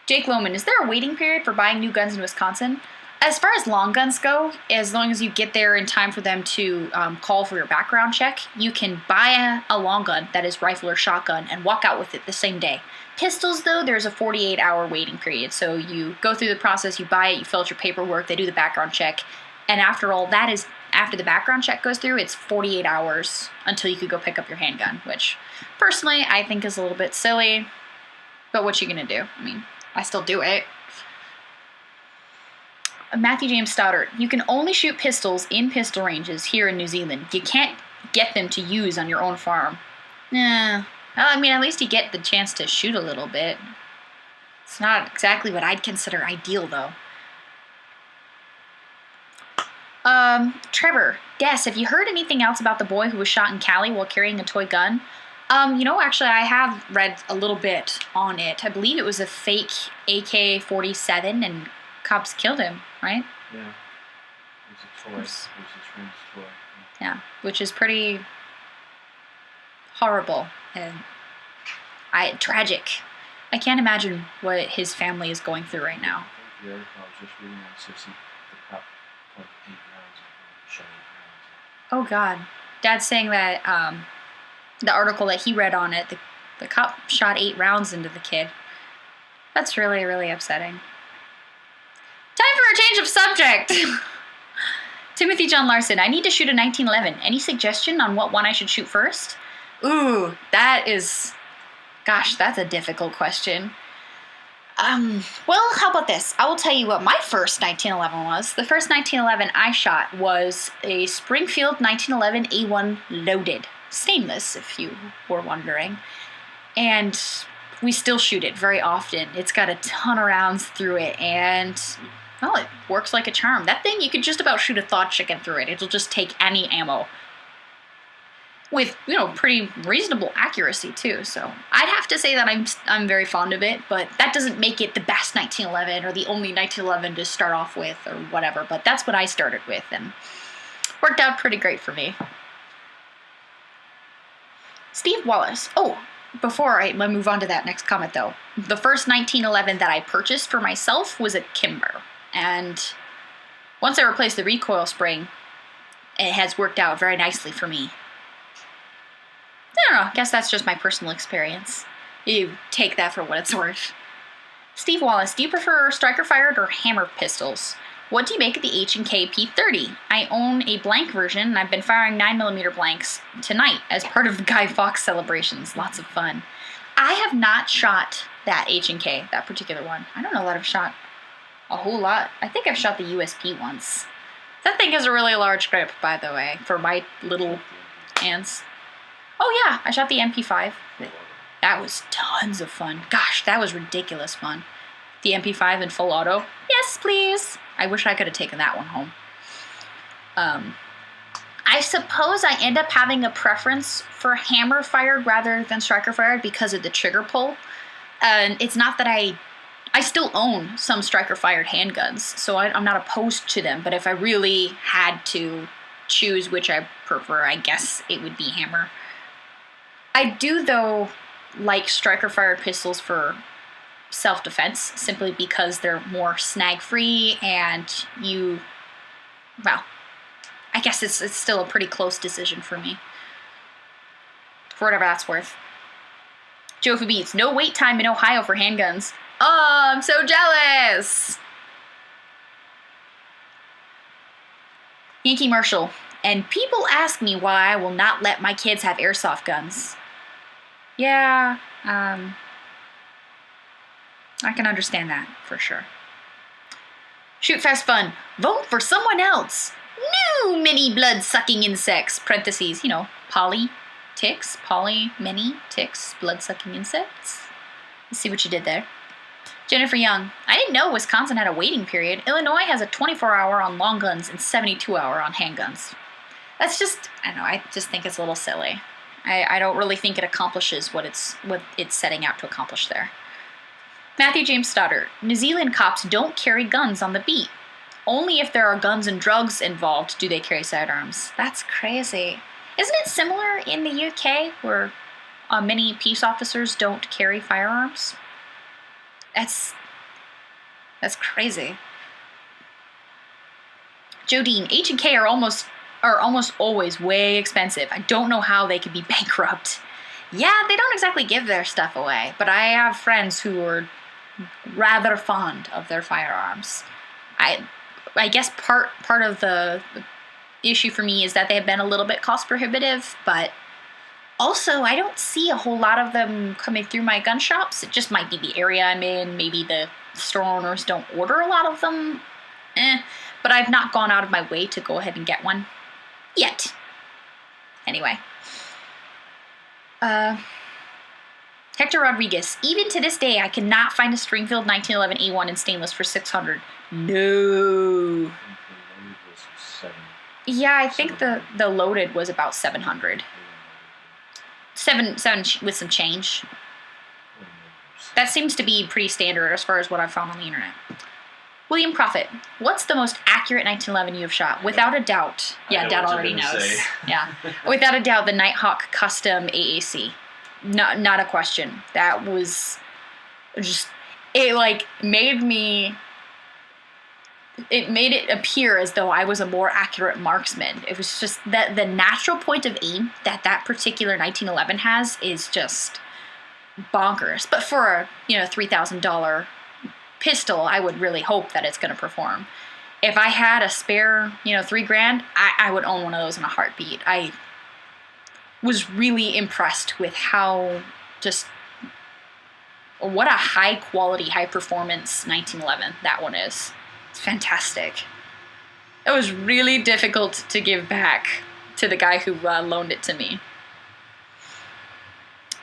Speaker 2: Jake Lohman, is there a waiting period for buying new guns in Wisconsin? As far as long guns go, as long as you get there in time for them to call for your background check, you can buy a long gun that is rifle or shotgun and walk out with it the same day. Pistols, though, there's a 48-hour waiting period. So you go through the process, you buy it, you fill out your paperwork, they do the background check, and after the background check goes through, it's 48 hours until you could go pick up your handgun, which personally I think is a little bit silly, but what you gonna do? I mean, I still do it. Matthew James Stoddard, you can only shoot pistols in pistol ranges here in New Zealand. You can't get them to use on your own farm. Well, I mean, at least you get the chance to shoot a little bit. It's not exactly what I'd consider ideal, though. Trevor, Des, have you heard anything else about the boy who was shot in Cali while carrying a toy gun? Actually, I have read a little bit on it. I believe it was a fake AK-47, and cops killed him, right?
Speaker 3: Yeah. It was a toy. It was a friend's toy.
Speaker 2: Yeah, which is pretty horrible and tragic. I can't imagine what his family is going through right now.
Speaker 3: The article I was just reading on 60, the cop pulled 8 rounds and shot 8 rounds.
Speaker 2: Oh God, Dad's saying that the article that he read on it, the cop shot 8 rounds into the kid. That's really, really upsetting. Time for a change of subject. Timothy John Larson, I need to shoot a 1911. Any suggestion on what one I should shoot first? Ooh, that's a difficult question. Well, how about this? I will tell you what my first 1911 was. The first 1911 I shot was a Springfield 1911 A1 loaded. Stainless, if you were wondering. And we still shoot it very often. It's got a ton of rounds through it, and Well, it works like a charm. That thing, you could just about shoot a thought chicken through it. It'll just take any ammo. With, pretty reasonable accuracy, too. So I'd have to say that I'm very fond of it, but that doesn't make it the best 1911 or the only 1911 to start off with or whatever. But that's what I started with, and worked out pretty great for me. Steve Wallace. Oh, before I move on to that next comment, though. The first 1911 that I purchased for myself was a Kimber. And once I replaced the recoil spring, it has worked out very nicely for me. I don't know, I guess that's just my personal experience. You take that for what it's worth. Steve Wallace, do you prefer striker-fired or hammer pistols? What do you make of the H&K P30? I own a blank version, and I've been firing 9mm blanks tonight as part of the Guy Fawkes celebrations. Lots of fun. I have not shot that H&K, that particular one. I don't know that I've shot a whole lot. I think I've shot the USP once. That thing has a really large grip, by the way, for my little hands. Oh yeah, I shot the MP5. That was tons of fun. Gosh, that was ridiculous fun. The MP5 in full auto. Yes, please. I wish I could have taken that one home. I suppose I end up having a preference for hammer fired rather than striker fired because of the trigger pull. And it's not that I still own some striker fired handguns, so I'm not opposed to them. But if I really had to choose which I prefer, I guess it would be hammer. I do, though, like striker-fired pistols for self-defense, simply because they're more snag-free, and well, I guess it's still a pretty close decision for me. For whatever that's worth. Jofi Beats, no wait time in Ohio for handguns. Oh, I'm so jealous! Yankee Marshall, and people ask me why I will not let my kids have airsoft guns. Yeah, I can understand that, for sure. Shoot Fast Fun. Vote for someone else. New mini blood-sucking insects. Parentheses, poly ticks, mini ticks, blood-sucking insects. Let's see what you did there. Jennifer Young. I didn't know Wisconsin had a waiting period. Illinois has a 24-hour on long guns and 72-hour on handguns. That's just, I just think it's a little silly. I don't really think it accomplishes what it's setting out to accomplish there. Matthew James Stoddard. New Zealand cops don't carry guns on the beat. Only if there are guns and drugs involved do they carry sidearms. That's crazy. Isn't it similar in the UK where many peace officers don't carry firearms? That's crazy. Jodine, H&K are almost always way expensive. I don't know how they could be bankrupt. Yeah, they don't exactly give their stuff away, but I have friends who are rather fond of their firearms. I guess part of the issue for me is that they have been a little bit cost prohibitive, but also I don't see a whole lot of them coming through my gun shops. It just might be the area I'm in. Maybe the store owners don't order a lot of them. But I've not gone out of my way to go ahead and get one. Yet. Anyway. Hector Rodriguez. Even to this day, I cannot find a Stringfield 1911 A1 in stainless for $600. No. Yeah, I think the loaded was about $700. Seven with some change. That seems to be pretty standard as far as what I've found on the internet. William Prophet, what's the most accurate 1911 you have shot? Without a doubt. Yeah, Dad already knows. Yeah. Without a doubt, the Nighthawk Custom AAC. Not a question. That was just, it made it appear as though I was a more accurate marksman. It was just that the natural point of aim that particular 1911 has is just bonkers. But for a, $3,000 pistol, I would really hope that it's going to perform. If I had a spare, $3,000, I would own one of those in a heartbeat. I was really impressed with what a high quality, high performance 1911 that one is. It's fantastic. It was really difficult to give back to the guy who loaned it to me.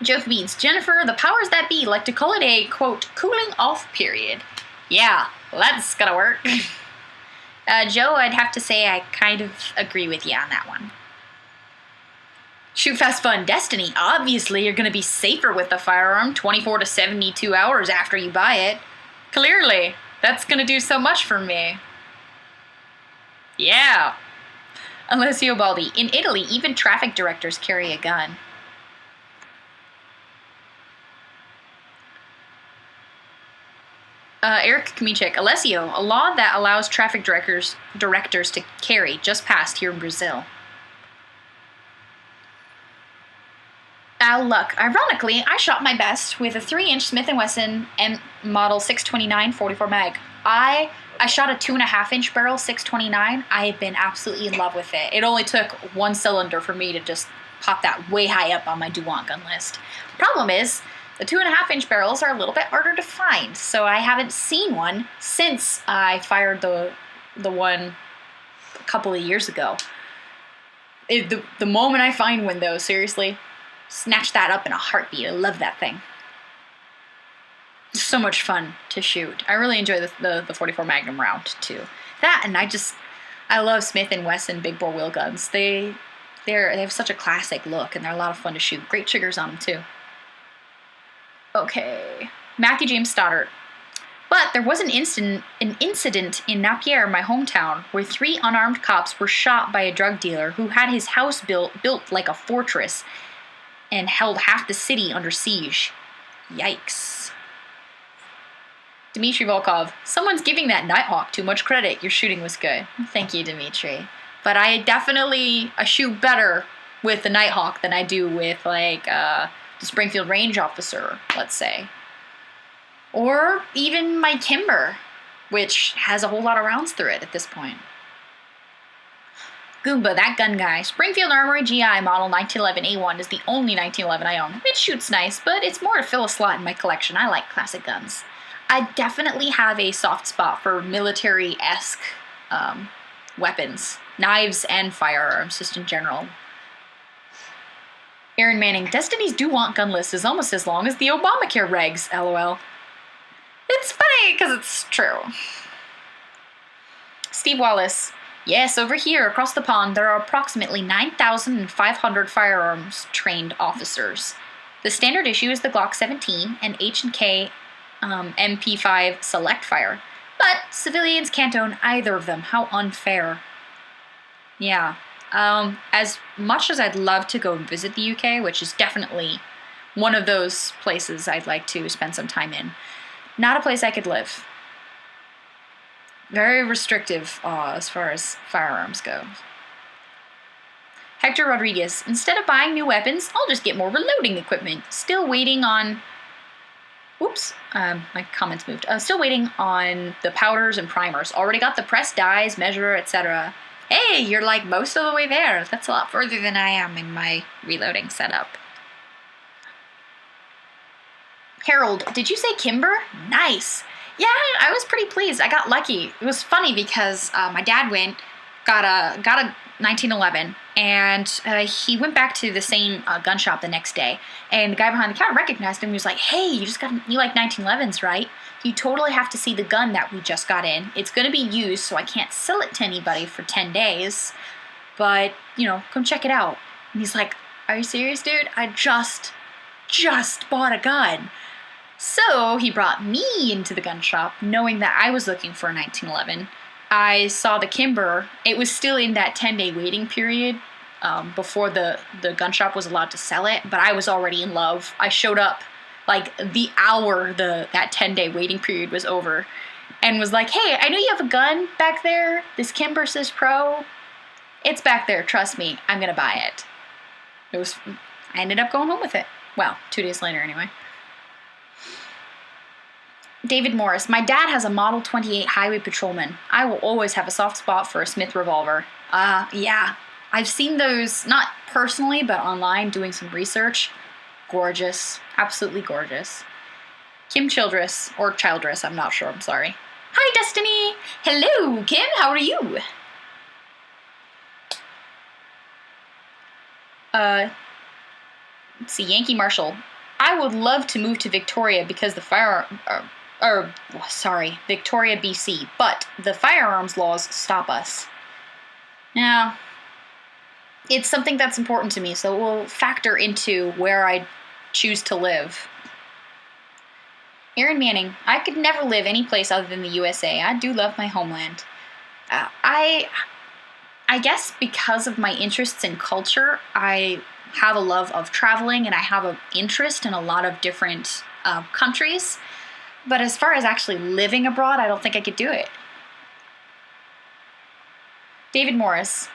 Speaker 2: Jeff Beans, Jennifer, the powers that be like to call it a, quote, cooling off period. Yeah, That's gonna work. Joe, I'd have to say I kind of agree with you on that one. Shoot Fast Fun Destiny. Obviously, you're gonna be safer with the firearm 24 to 72 hours after you buy it. Clearly, that's gonna do so much for me. Yeah. Alessio Baldi. In Italy, even traffic directors carry a gun. Eric Kmichek. Alessio, a law that allows traffic directors to carry just passed here in Brazil. Al Luck. Ironically, I shot my best with a 3-inch Smith & Wesson Model 629 44 mag. I shot a 2.5-inch barrel 629. I have been absolutely in love with it. It only took one cylinder for me to just pop that way high up on my do-want gun list. Problem is, the 2.5-inch barrels are a little bit harder to find, so I haven't seen one since I fired the one a couple of years ago. The moment I find one, though, seriously, snatch that up in a heartbeat. I love that thing. It's so much fun to shoot. I really enjoy the 44 Magnum round too. That, and I love Smith & Wesson big bore wheel guns. They have such a classic look, and they're a lot of fun to shoot. Great triggers on them too. Okay, Matthew James Stoddard. But there was an incident in Napier, my hometown, where 3 unarmed cops were shot by a drug dealer who had his house built like a fortress and held half the city under siege. Yikes. Dmitry Volkov. Someone's giving that Nighthawk too much credit. Your shooting was good. Thank you, Dmitry. But I shoot better with the Nighthawk than I do with, like, the Springfield Range Officer, let's say. Or even my Kimber, which has a whole lot of rounds through it at this point. Goomba, that gun guy. Springfield Armory GI Model 1911 A1 is the only 1911 I own. It shoots nice, but it's more to fill a slot in my collection. I like classic guns. I definitely have a soft spot for military-esque weapons. Knives and firearms, just in general. Aaron Manning, Destiny's do-want gun list is almost as long as the Obamacare regs, LOL. It's funny, because it's true. Steve Wallace, yes, over here, across the pond, there are approximately 9,500 firearms-trained officers. The standard issue is the Glock 17 and H&K MP5 Select Fire, but civilians can't own either of them. How unfair. Yeah. As much as I'd love to go visit the UK, which is definitely one of those places I'd like to spend some time in, not a place I could live. Very restrictive as far as firearms go. Hector Rodriguez, instead of buying new weapons, I'll just get more reloading equipment. Still waiting on... Oops, my comments moved. Still waiting on the powders and primers. Already got the press dies, measure, etc. Hey, you're like most of the way there. That's a lot further than I am in my reloading setup. Harold, did you say Kimber? Nice. Yeah, I was pretty pleased. I got lucky. It was funny because my dad got a 1911, and he went back to the same gun shop the next day, and the guy behind the counter recognized him. He was like, hey, you like 1911s, right? You totally have to see the gun that we just got in. It's going to be used, so I can't sell it to anybody for 10 days, but, come check it out. And he's like, are you serious, dude? I just bought a gun. So he brought me into the gun shop, knowing that I was looking for a 1911. I saw the Kimber. It was still in that 10-day waiting period before the gun shop was allowed to sell it, but I was already in love. I showed up like the hour that 10-day waiting period was over and was like, hey, I know you have a gun back there, this Kimber Sys Pro. It's back there, trust me, I'm going to buy it. I ended up going home with it. Well, 2 days later anyway. David Morris, my dad has a Model 28 Highway Patrolman. I will always have a soft spot for a Smith revolver. Yeah. I've seen those, not personally, but online, doing some research. Gorgeous. Absolutely gorgeous. Kim Childress, or Childress, I'm not sure, I'm sorry. Hi, Destiny! Hello, Kim, how are you? Let's see, Yankee Marshall. I would love to move to Victoria because the Victoria, BC, but the firearms laws stop us. Now, it's something that's important to me, so it will factor into where I choose to live. Aaron Manning, I could never live any place other than the USA. I do love my homeland. I guess because of my interests in culture, I have a love of traveling and I have an interest in a lot of different countries. But as far as actually living abroad, I don't think I could do it. David Morris.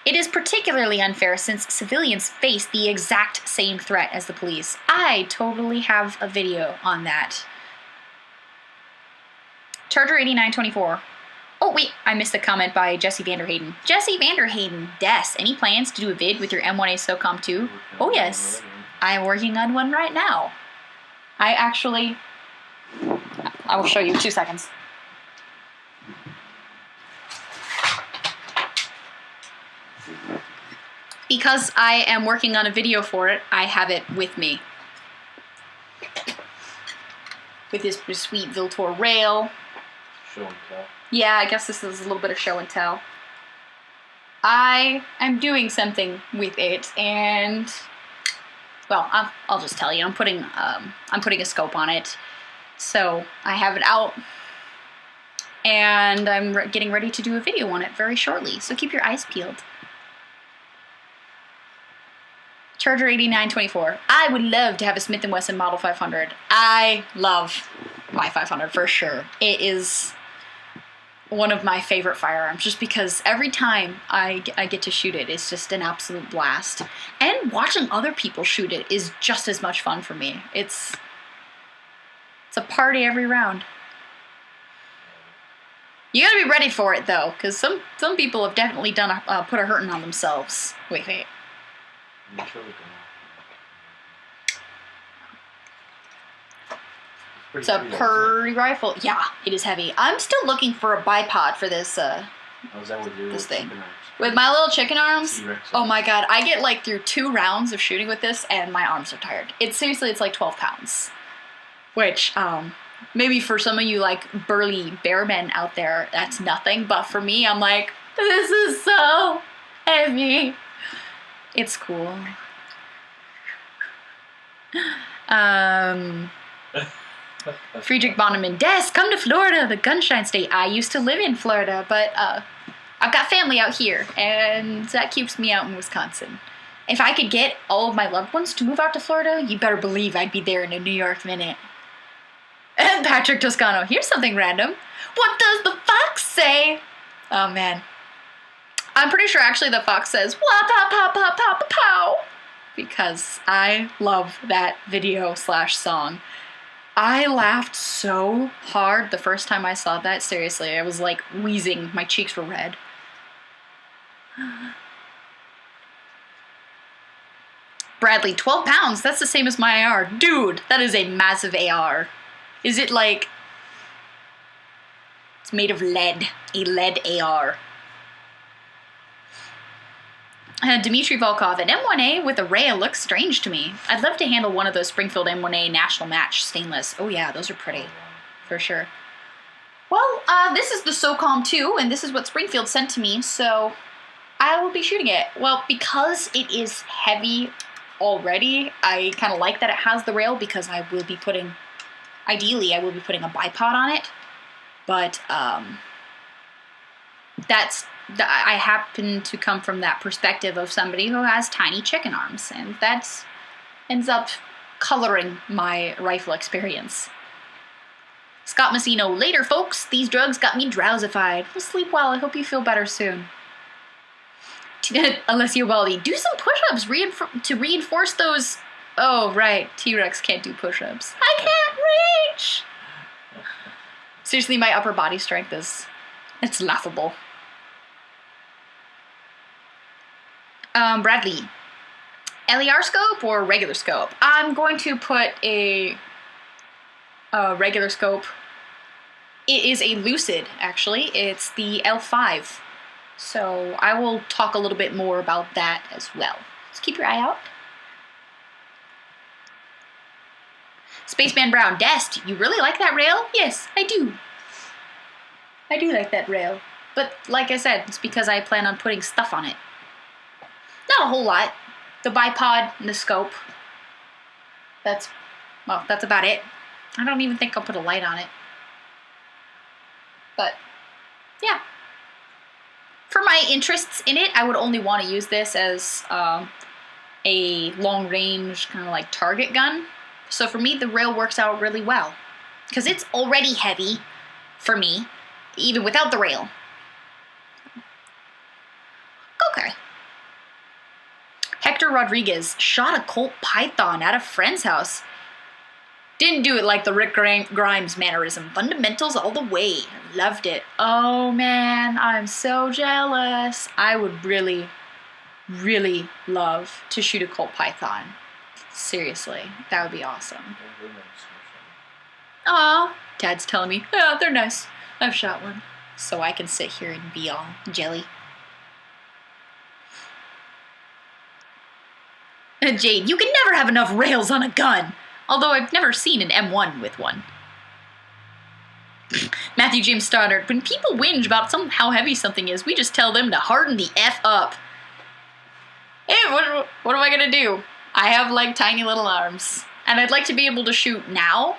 Speaker 2: It is particularly unfair since civilians face the exact same threat as the police. I totally have a video on that. Charger8924. Oh, wait, I missed a comment by Jesse Vanderhayden. Jesse Vanderhayden, Des, any plans to do a vid with your M1A SOCOM 2? Oh, yes. I'm working on one right now. I will show you 2 seconds. Because I am working on a video for it, I have it with me. With this sweet Viltor rail.
Speaker 3: Show and tell.
Speaker 2: Yeah, I guess this is a little bit of show and tell. I am doing something with it, and well, I'll just tell you. I'm putting a scope on it, so I have it out, and I'm getting ready to do a video on it very shortly. So keep your eyes peeled. Charger8924. I would love to have a Smith & Wesson Model 500. I love my 500 for sure. It is one of my favorite firearms just because every time I get to shoot it, it's just an absolute blast. And watching other people shoot it is just as much fun for me. It's a party every round. You gotta be ready for it though, because some people have definitely done put a hurting on themselves. Wait. It's a Purdy rifle. Yeah, it is heavy. I'm still looking for a bipod for this.
Speaker 3: How's that with your
Speaker 2: this thing?
Speaker 3: chicken arms?
Speaker 2: With my little chicken arms.
Speaker 3: T-Rex
Speaker 2: Oh my god, I get like through 2 rounds of shooting with this, and my arms are tired. It's like 12 pounds, which maybe for some of you like burly bearmen out there, that's nothing. But for me, I'm like, this is so heavy. It's cool. Friedrich Bonneman, Des, come to Florida, the gunshine state. I used to live in Florida, but I've got family out here, and that keeps me out in Wisconsin. If I could get all of my loved ones to move out to Florida, you better believe I'd be there in a New York minute. And Patrick Toscano, here's something random. What does the fox say? Oh, man. I'm pretty sure actually the fox says, wah pow pow pow pow pow, because I love that video / song. I laughed so hard the first time I saw that. Seriously, I was like wheezing. My cheeks were red. Bradley, 12 pounds. That's the same as my AR. Dude, that is a massive AR. Is it like... It's made of lead. A lead AR. Dmitry Volkov, an M1A with a rail looks strange to me. I'd love to handle one of those Springfield M1A National Match stainless. Oh yeah, those are pretty, for sure. Well, this is the SOCOM 2, and this is what Springfield sent to me, so I will be shooting it. Well, because it is heavy already, I kind of like that it has the rail because I will be putting, ideally, I will be putting a bipod on it, but I happen to come from that perspective of somebody who has tiny chicken arms, and that ends up coloring my rifle experience. Scott Messino, later folks, these drugs got me drowsified. Well, sleep well, I hope you feel better soon. Alessio Baldi, do some push-ups to reinforce those... Oh, right, T-Rex can't do push-ups. I can't reach! Seriously, my upper body strength it's laughable. Bradley, LER scope or regular scope? I'm going to put a regular scope. It is a Lucid, actually. It's the L5. So I will talk a little bit more about that as well. So keep your eye out. Spaceman Brown, Dest, you really like that rail? Yes, I do. I do like that rail. But like I said, it's because I plan on putting stuff on it. Not a whole lot. The bipod and the scope. That's about it. I don't even think I'll put a light on it. But, yeah. For my interests in it, I would only want to use this as a long-range kind of like target gun. So for me, the rail works out really well. Because it's already heavy for me, even without the rail. Okay. Hector Rodriguez shot a Colt Python at a friend's house. Didn't do it like the Rick Grimes mannerism. Fundamentals all the way. Loved it. Oh man, I'm so jealous. I would really, really love to shoot a Colt Python. Seriously, that would be awesome. Aw, Dad's telling me, yeah, they're nice. I've shot one. So I can sit here and be all jelly. Jade, you can never have enough rails on a gun. Although I've never seen an M1 with one. Matthew James Stoddard, when people whinge about how heavy something is, we just tell them to harden the F up. Hey, what am I gonna do? I have like tiny little arms. And I'd like to be able to shoot now,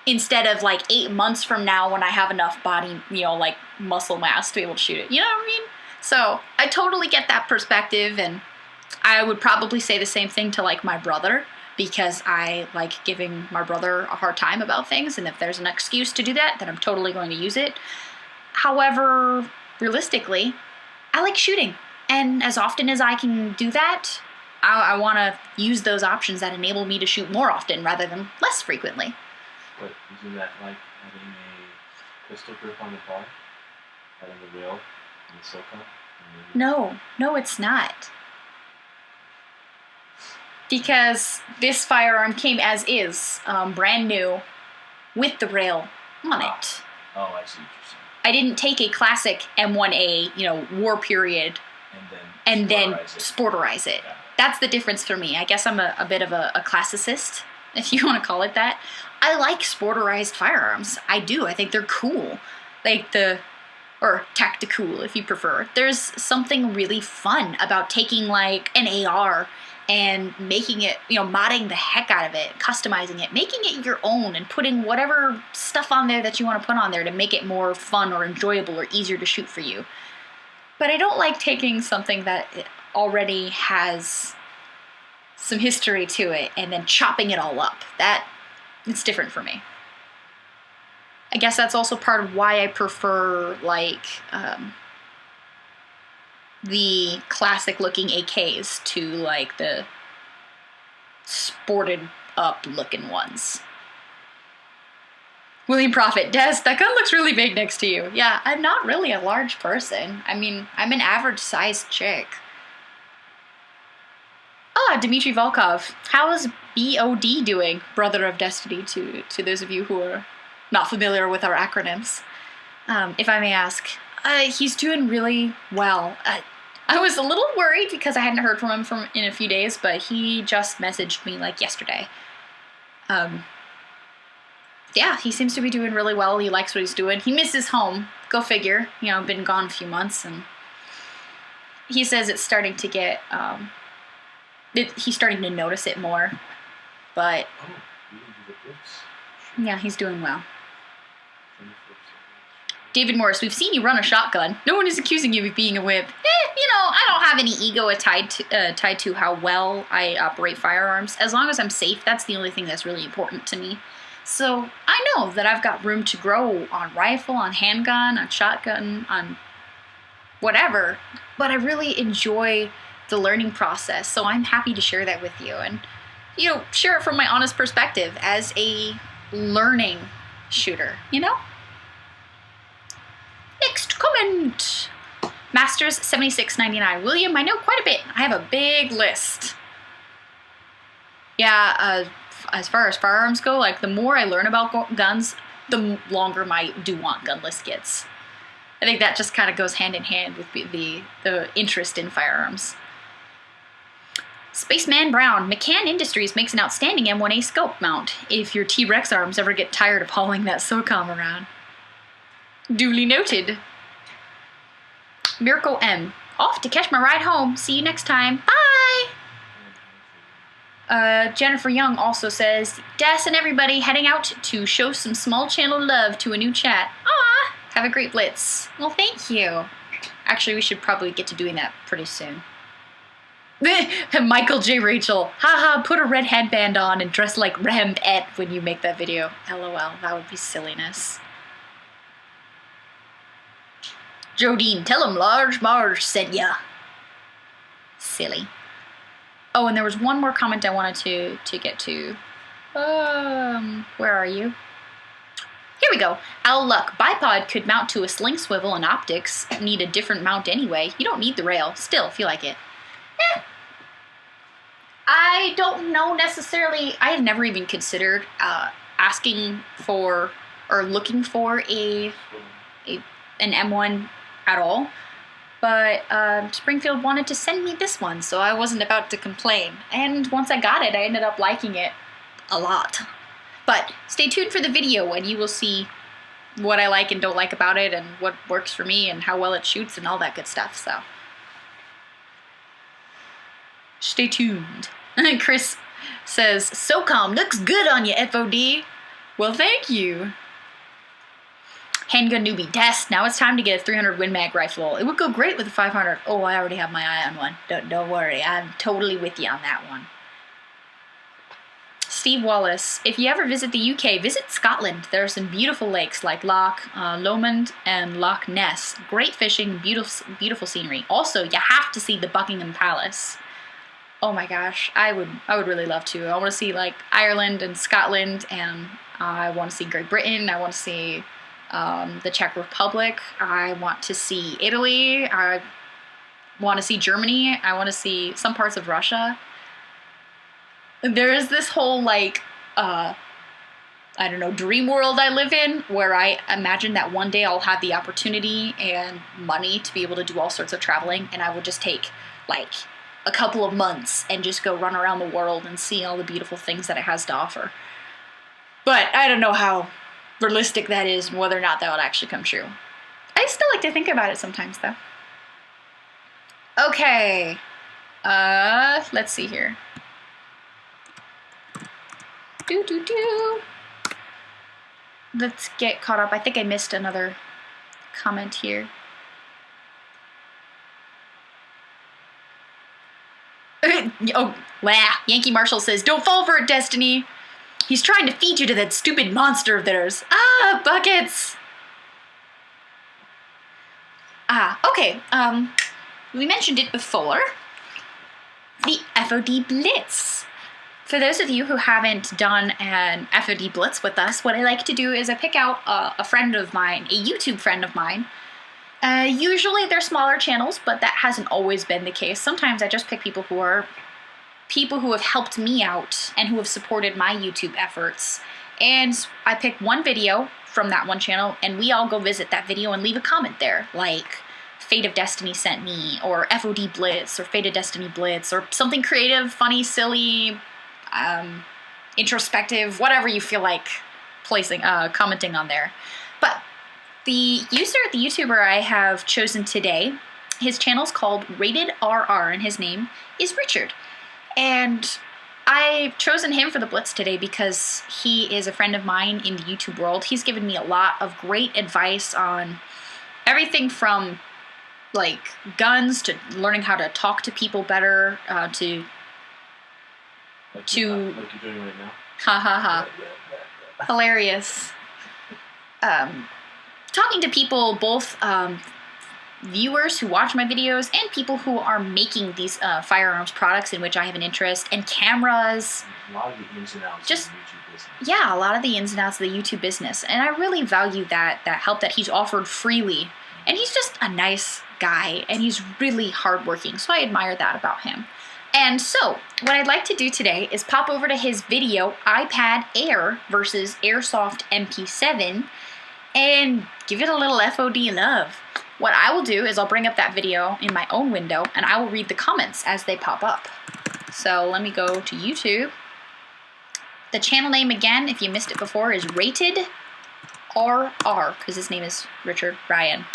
Speaker 2: instead of like 8 months from now when I have enough body, like muscle mass to be able to shoot it. You know what I mean? So I totally get that perspective, and I would probably say the same thing to like my brother, because I like giving my brother a hard time about things, and if there's an excuse to do that, then I'm totally going to use it. However, realistically, I like shooting, and as often as I can do that, I want to use those options that enable me to shoot more often rather than less frequently.
Speaker 3: But isn't that like having a pistol grip on the bar? Having the rail and the silka?
Speaker 2: No, it's not. Because this firearm came as is, brand new, with the rail on it.
Speaker 3: Oh, I see what you're saying.
Speaker 2: I didn't take a classic M1A, war period, and then sporterize it. Yeah. That's the difference for me. I guess I'm a bit of a classicist, if you want to call it that. I like sporterized firearms. I do. I think they're cool. Or tactical, if you prefer. There's something really fun about taking like an AR and making it, modding the heck out of it, customizing it, making it your own, and putting whatever stuff on there that you want to put on there to make it more fun or enjoyable or easier to shoot for you. But I don't like taking something that already has some history to it and then chopping it all up. It's different for me. I guess that's also part of why I prefer, the classic-looking AKs to, the sported-up-looking ones. William Prophet, Des, that gun looks really big next to you. Yeah, I'm not really a large person. I mean, I'm an average-sized chick. Dmitry Volkov. How is BOD doing? Brother of Destiny, to those of you who are not familiar with our acronyms. If I may ask. He's doing really well. I was a little worried because I hadn't heard from him in a few days, but he just messaged me yesterday. Yeah, he seems to be doing really well. He likes what he's doing. He misses home. Go figure. Been gone a few months, and he says it's starting to get, he's starting to notice it more, but yeah, he's doing well. David Morris, we've seen you run a shotgun. No one is accusing you of being a whip. I don't have any ego tied to how well I operate firearms. As long as I'm safe, that's the only thing that's really important to me. So I know that I've got room to grow on rifle, on handgun, on shotgun, on whatever. But I really enjoy the learning process, so I'm happy to share that with you. And, share it from my honest perspective as a learning shooter, Next comment. Masters 7699. William, I know quite a bit. I have a big list. Yeah, as far as firearms go, the more I learn about guns, the longer my do-want gun list gets. I think that just kind of goes hand in hand with the interest in firearms. Spaceman Brown, McCann Industries makes an outstanding M1A scope mount if your T-Rex arms ever get tired of hauling that SOCOM around. Duly noted. Miracle M, off to catch my ride home. See you next time. Bye! Jennifer Young also says, Des and everybody heading out to show some small channel love to a new chat. Ah, have a great Blitz. Well, thank you. Actually, we should probably get to doing that pretty soon. Michael J. Rachel, haha, put a red headband on and dress like Rem-et when you make that video. LOL, that would be silliness. Jodine, tell him Large Marge sent ya. Silly. Oh, and there was one more comment I wanted to get to. Where are you? Here we go. Al Luck. Bipod could mount to a sling swivel and optics. Need a different mount anyway. You don't need the rail. Still, if you like it. I don't know necessarily. I had never even considered asking for or looking for an M1 at all. But Springfield wanted to send me this one, so I wasn't about to complain. And once I got it, I ended up liking it a lot. But stay tuned for the video and you will see what I like and don't like about it and what works for me and how well it shoots and all that good stuff, so. Stay tuned. Chris says, SOCOM looks good on you, FOD. Well, thank you. Handgun newbie, Des, now it's time to get a 300 Win Mag rifle. It would go great with a 500. Oh, I already have my eye on one. Don't worry, I'm totally with you on that one. Steve Wallace, if you ever visit the UK, visit Scotland. There are some beautiful lakes like Loch Lomond and Loch Ness. Great fishing, beautiful scenery. Also, you have to see the Buckingham Palace. Oh my gosh, I would really love to. I want to see like Ireland and Scotland, and I want to see Great Britain. I want to see the Czech Republic. I want to see Italy. I want to see Germany. I want to see some parts of Russia. There is this whole like, I don't know, dream world I live in where I imagine that one day I'll have the opportunity and money to be able to do all sorts of traveling, and I will just take like a couple of months and just go run around the world and see all the beautiful things that it has to offer. But I don't know how realistic that is and whether or not that would actually come true. I still like to think about it sometimes, though. Okay. Let's see here. Let's get caught up. I think I missed another comment here. Oh, wow. Yankee Marshall says, don't fall for it, Destiny. He's trying to feed you to that stupid monster of theirs. Ah, buckets. Okay. We mentioned it before. The FoD Blitz. For those of you who haven't done an FoD Blitz with us, what I like to do is I pick out a friend of mine, a YouTube friend of mine. Usually they're smaller channels, but that hasn't always been the case. Sometimes I just pick people who have helped me out and who have supported my YouTube efforts. And I pick one video from that one channel, and we all go visit that video and leave a comment there, like Fate of Destiny sent me, or FoD Blitz, or Fate of Destiny Blitz, or something creative, funny, silly, introspective, whatever you feel like commenting on there. But the YouTuber I have chosen today, his channel's called Rated RR, and his name is Richard. And I've chosen him for the Blitz today because he is a friend of mine in the YouTube world. He's given me a lot of great advice on everything from like guns to learning how to talk to people better, like you're doing right now. Ha ha ha. Hilarious. Talking to people, both viewers who watch my videos and people who are making these firearms products in which I have an interest, and cameras.
Speaker 3: A lot of the ins and outs
Speaker 2: just,
Speaker 3: of the YouTube business.
Speaker 2: Yeah, a lot of the ins and outs of the YouTube business. And I really value that help that he's offered freely. And he's just a nice guy, and he's really hardworking, so I admire that about him. And so, what I'd like to do today is pop over to his video, iPad Air versus Airsoft MP7, and give it a little FOD love. What I will do is I'll bring up that video in my own window, and I will read the comments as they pop up. So let me go to YouTube. The channel name again, if you missed it before, is Rated RR, because his name is Richard Ryan.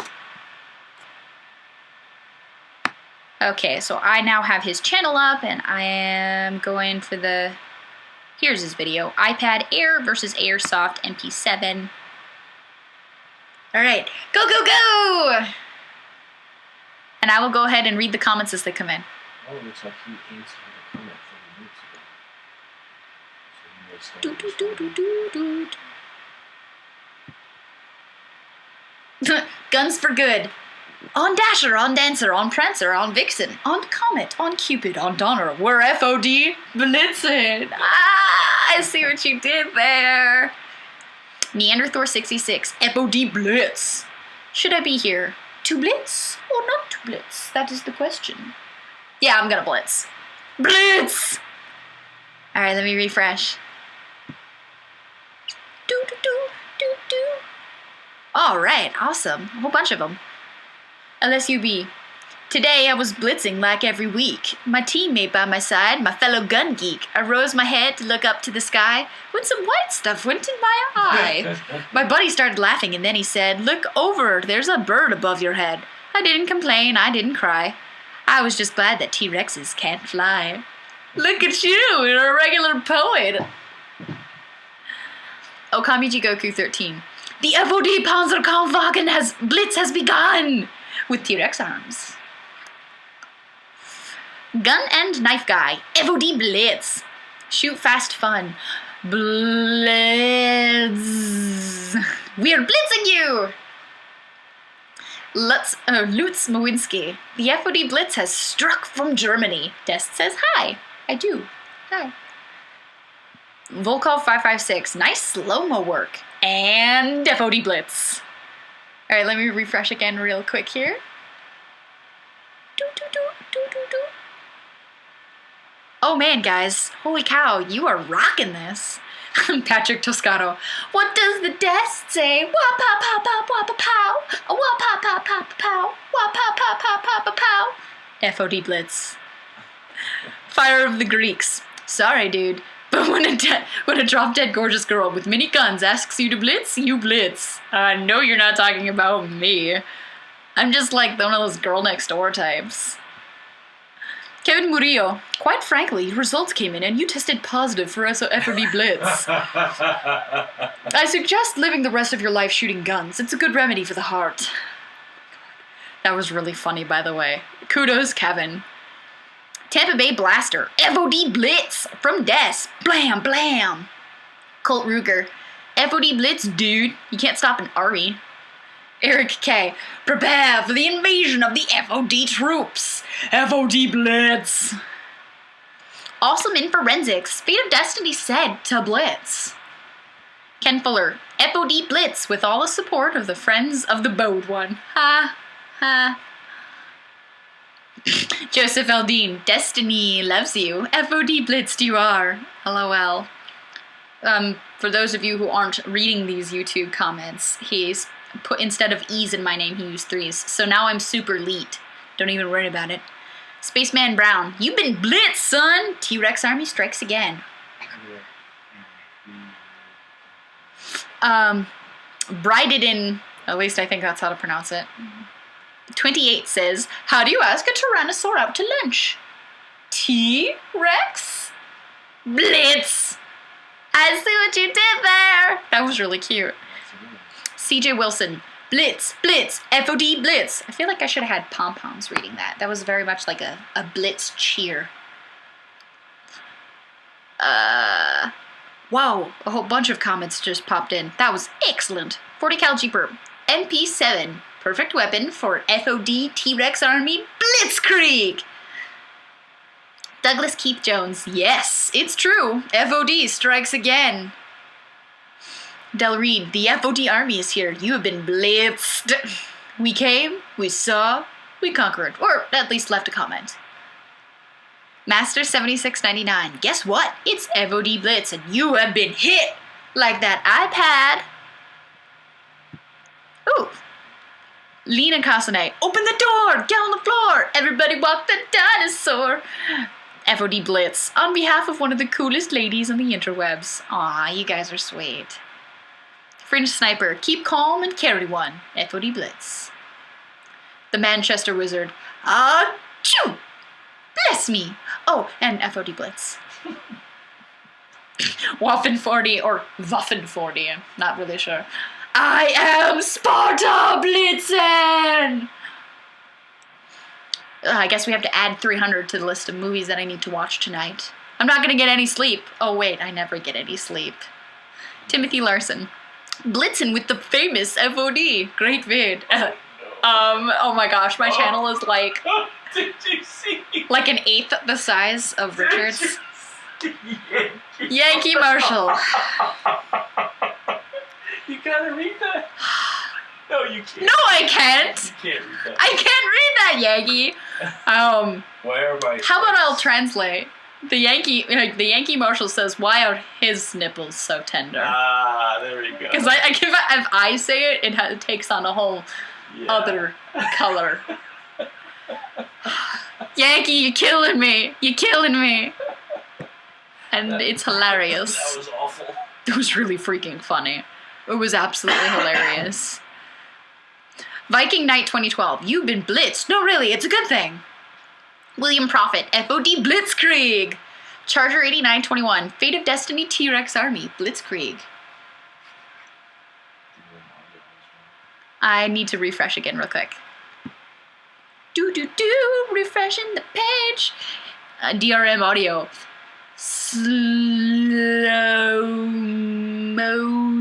Speaker 2: Okay, so I now have his channel up, and I am going for the... Here's his video. iPad Air versus Airsoft MP7. Alright, go, go, go! And I will go ahead and read the comments as they come in.
Speaker 3: Oh, it looks like he answered the comment from minutes ago.
Speaker 2: Guns for good. On Dasher, on Dancer, on Prancer, on Vixen, on Comet, on Cupid, on Donner, we're FoD Blitzing. Ah, I see what you did there. Neanderthal 66, FoD Blitz. Should I be here to blitz or not to blitz? That is the question. Yeah, I'm gonna blitz. Blitz! Alright, let me refresh. Alright, awesome. A whole bunch of them. LSUB. Today I was blitzing like every week. My teammate by my side, my fellow gun geek. I rose my head to look up to the sky when some white stuff went in my eye. My buddy started laughing and then he said, "Look over, there's a bird above your head." I didn't complain, I didn't cry. I was just glad that T-Rexes can't fly. Look at you, you're a regular poet. Okamiji Goku 13. The FoD Panzerkampfwagen Blitz has begun! With T-Rex arms. Gun and Knife Guy, FoD Blitz. Shoot fast fun. Blitz. We're blitzing you! Lutz Mowinski. The FoD Blitz has struck from Germany. Dest says hi. I do. Hi. Volkov 556. Nice slow-mo work. And FoD Blitz. Alright, let me refresh again real quick here. Oh man, guys. Holy cow, you are rocking this. Patrick Toscano. What does the desk say? Wah-pa-pa-pa-pa-pa-pow. Wah-pa-pa-pa-pa-pow. Wah-pa-pa-pa-pa-pow. FoD Blitz. Fire of the Greeks. Sorry, dude. But when a drop-dead gorgeous girl with many guns asks you to blitz, you blitz. I know you're not talking about me. I'm just like one of those girl next door types. Kevin Murillo. Quite frankly, results came in and you tested positive for FoD Blitz. I suggest living the rest of your life shooting guns. It's a good remedy for the heart. That was really funny, by the way. Kudos, Kevin. Tampa Bay Blaster, FoD Blitz from Des. Blam, blam. Colt Ruger, FoD Blitz, dude. You can't stop an army. Eric K, prepare for the invasion of the FoD troops. FoD Blitz. Awesome in forensics. Fate of Destiny said to blitz. Ken Fuller, FoD Blitz with all the support of the friends of the bowed one. Ha, ha. Joseph Eldine, Destiny loves you. FoD Blitzed you are. LOL. For those of you who aren't reading these YouTube comments, he's put, instead of E's in my name, he used 3's. So now I'm super elite. Don't even worry about it. Spaceman Brown, you've been blitzed, son! T-Rex Army strikes again. Bridedin, at least I think that's how to pronounce it. 28 says, how do you ask a Tyrannosaur out to lunch? T-Rex? Blitz! I see what you did there! That was really cute. CJ Wilson, Blitz, Blitz, FoD Blitz. I feel like I should have had pom-poms reading that. That was very much like a Blitz cheer. Wow, a whole bunch of comments just popped in. That was excellent. 40 cal Jeeper, MP7. Perfect weapon for FoD T-Rex Army Blitzkrieg! Douglas Keith Jones, yes, it's true. FoD strikes again. Del Reed, the FoD Army is here. You have been blitzed. We came, we saw, we conquered. Or at least left a comment. Master7699, guess what? It's FoD Blitz and you have been hit like that iPad. Ooh. Lena Kasane, open the door, get on the floor, everybody walk the dinosaur. FoD Blitz on behalf of one of the coolest ladies on the interwebs. Aw, you guys are sweet. Fringe Sniper, keep calm and carry one. FoD Blitz. The Manchester Wizard, achoo! Bless me. Oh, and FoD Blitz. Waffen 40 or Waffen 40, I'm not really sure. I am Sparta Blitzen! I guess we have to add 300 to the list of movies that I need to watch tonight. I'm not gonna get any sleep. Oh wait, I never get any sleep. Timothy Larson. Blitzen with the famous FOD. Great vid. Oh my gosh, my channel is like...
Speaker 3: Did you see?
Speaker 2: Like an eighth the size of Richard's. Yankee Marshall.
Speaker 3: You gotta read that. No, you can't.
Speaker 2: No, I can't.
Speaker 3: You can't read that.
Speaker 2: I can't read that, Yankee.
Speaker 3: Why are my...
Speaker 2: How about I'll translate? The Yankee Marshal says, "Why are his nipples so tender?"
Speaker 3: Ah, there we go.
Speaker 2: Because if I say it, it takes on a whole other color. Yankee, you're killing me. You're killing me. And it's hilarious.
Speaker 3: That was awful.
Speaker 2: It was really freaking funny. It was absolutely hilarious. Viking Knight 2012. You've been blitzed. No, really, it's a good thing. William Prophet. FOD Blitzkrieg. Charger 8921. Fate of Destiny T-Rex Army. Blitzkrieg. I need to refresh again real quick. Refreshing the page. DRM audio. Slow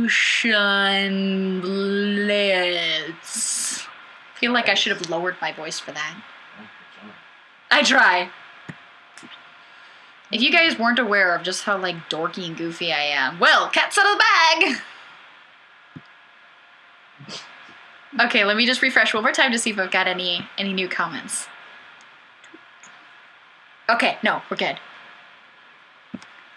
Speaker 2: motion blitz. I feel like I should have lowered my voice for that. I try. If you guys weren't aware of just how like dorky and goofy I am, well, cat's out of the bag. Okay, let me just refresh one more time to see if I've got any new comments. Okay, no, we're good.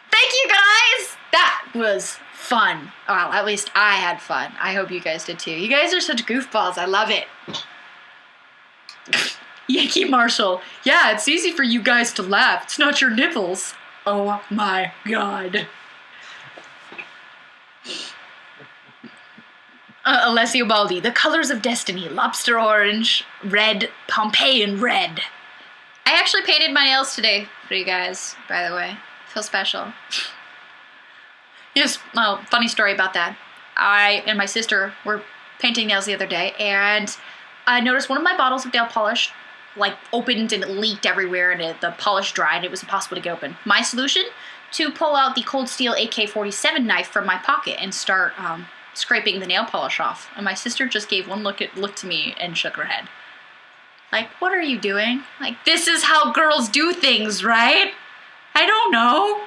Speaker 2: Thank you guys! That was fun. Well, at least I had fun. I hope you guys did too. You guys are such goofballs. I love it. Yankee Marshall. Yeah, it's easy for you guys to laugh. It's not your nipples. Oh my god. Alessio Baldi. The colors of destiny. Lobster orange, red, Pompeian red. I actually painted my nails today for you guys, by the way. Feel special. Yes, well, funny story about that. I and my sister were painting nails the other day, and I noticed one of my bottles of nail polish like opened and it leaked everywhere, and the polish dried. It was impossible to get open. My solution? To pull out the Cold Steel AK-47 knife from my pocket and start scraping the nail polish off. And my sister just gave one look to me and shook her head. Like, what are you doing? Like, this is how girls do things, right? I don't know.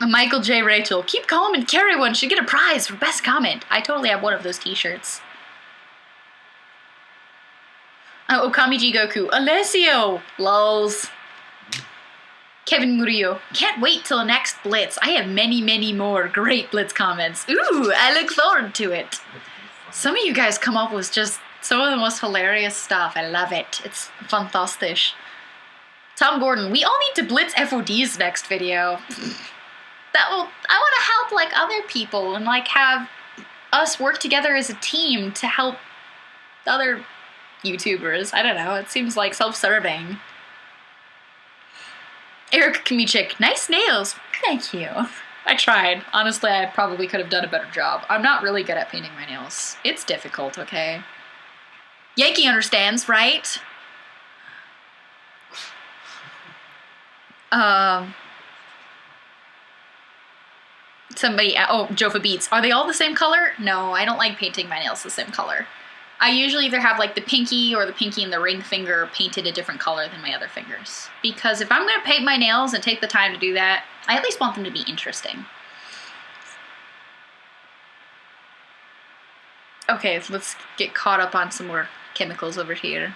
Speaker 2: Michael J. Rachel, keep calm and carry one. Should get a prize for best comment. I totally have one of those t-shirts. Okamiji Goku, Alessio, lols. Kevin Murillo, can't wait till the next Blitz. I have many, many more great Blitz comments. Ooh, I look forward to it. Some of you guys come up with just some of the most hilarious stuff. I love it. It's fantastic. Tom Gordon, we all need to Blitz FODs next video. I want to help like other people and like have us work together as a team to help other YouTubers. I don't know. It seems like self-serving. Eric Kamichik, nice nails. Thank you. I tried. Honestly, I probably could have done a better job. I'm not really good at painting my nails. It's difficult, okay? Yankee understands, right? Somebody, Jofa Beats. Are they all the same color? No, I don't like painting my nails the same color. I usually either have like the pinky or the pinky and the ring finger painted a different color than my other fingers. Because if I'm going to paint my nails and take the time to do that, I at least want them to be interesting. Okay, let's get caught up on some more chemicals over here.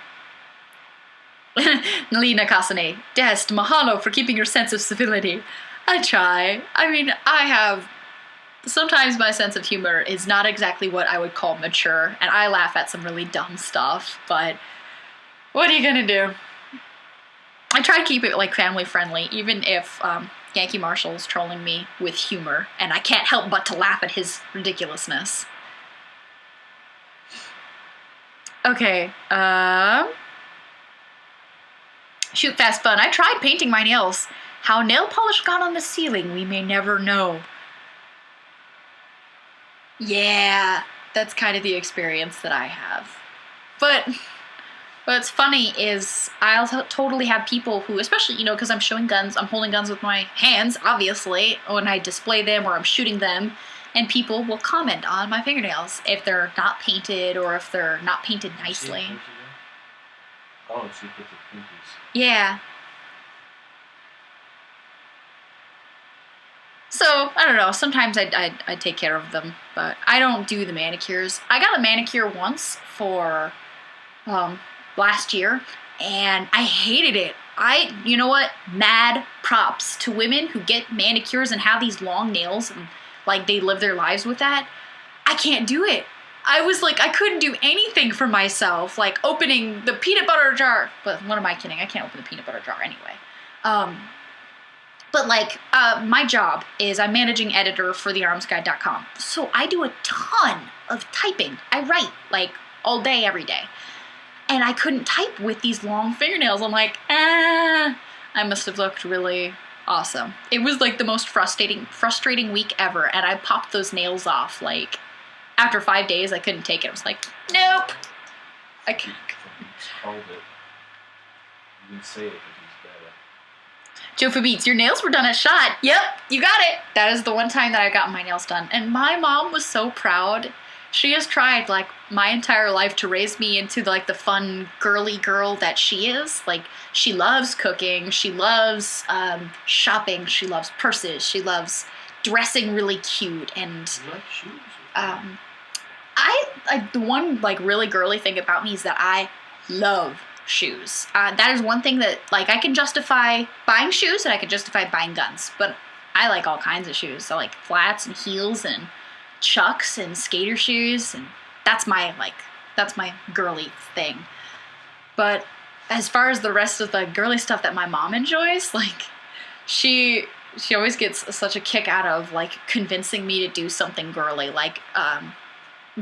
Speaker 2: Nalina Kasane, Dest, mahalo for keeping your sense of civility. I try. I mean, sometimes my sense of humor is not exactly what I would call mature, and I laugh at some really dumb stuff, but what are you gonna do? I try to keep it like family friendly, even if Yankee Marshall's trolling me with humor, and I can't help but to laugh at his ridiculousness. Okay, shoot fast fun. I tried painting my nails. How nail polish got on the ceiling, we may never know. Yeah, that's kind of the experience that I have. But what's funny is I'll totally have people who, especially, you know, because I'm showing guns, I'm holding guns with my hands, obviously, when I display them or I'm shooting them, and people will comment on my fingernails if they're not painted or if they're not painted nicely.
Speaker 3: Oh, so you put the pinkies.
Speaker 2: Yeah. So, I don't know, sometimes I take care of them, but I don't do the manicures. I got a manicure once for last year, and I hated it. You know what? Mad props to women who get manicures and have these long nails and like they live their lives with that. I can't do it. I was like, I couldn't do anything for myself, like opening the peanut butter jar. But what am I kidding? I can't open the peanut butter jar anyway. But like, my job is I'm managing editor for thearmsguide.com. So I do a ton of typing. I write like all day, every day. And I couldn't type with these long fingernails. I'm like, I must have looked really awesome. It was like the most frustrating week ever. And I popped those nails off. Like, after 5 days, I couldn't take it. I was like, nope. I can't.
Speaker 3: Called it. You didn't say it, but he's better.
Speaker 2: Joe for Beats, your nails were done at SHOT. Yep, you got it. That is the one time that I got my nails done. And my mom was so proud. She has tried, like, my entire life to raise me into, like, the fun, girly girl that she is. Like, she loves cooking. She loves shopping. She loves purses. She loves dressing really cute. And
Speaker 3: You like shoes?
Speaker 2: the one, like, really girly thing about me is that I love shoes. That is one thing that, like, I can justify buying shoes and I can justify buying guns. But I like all kinds of shoes. I like flats and heels and Chucks and skater shoes, and that's my girly thing. But as far as the rest of the girly stuff that my mom enjoys, like, she always gets such a kick out of, like, convincing me to do something girly, like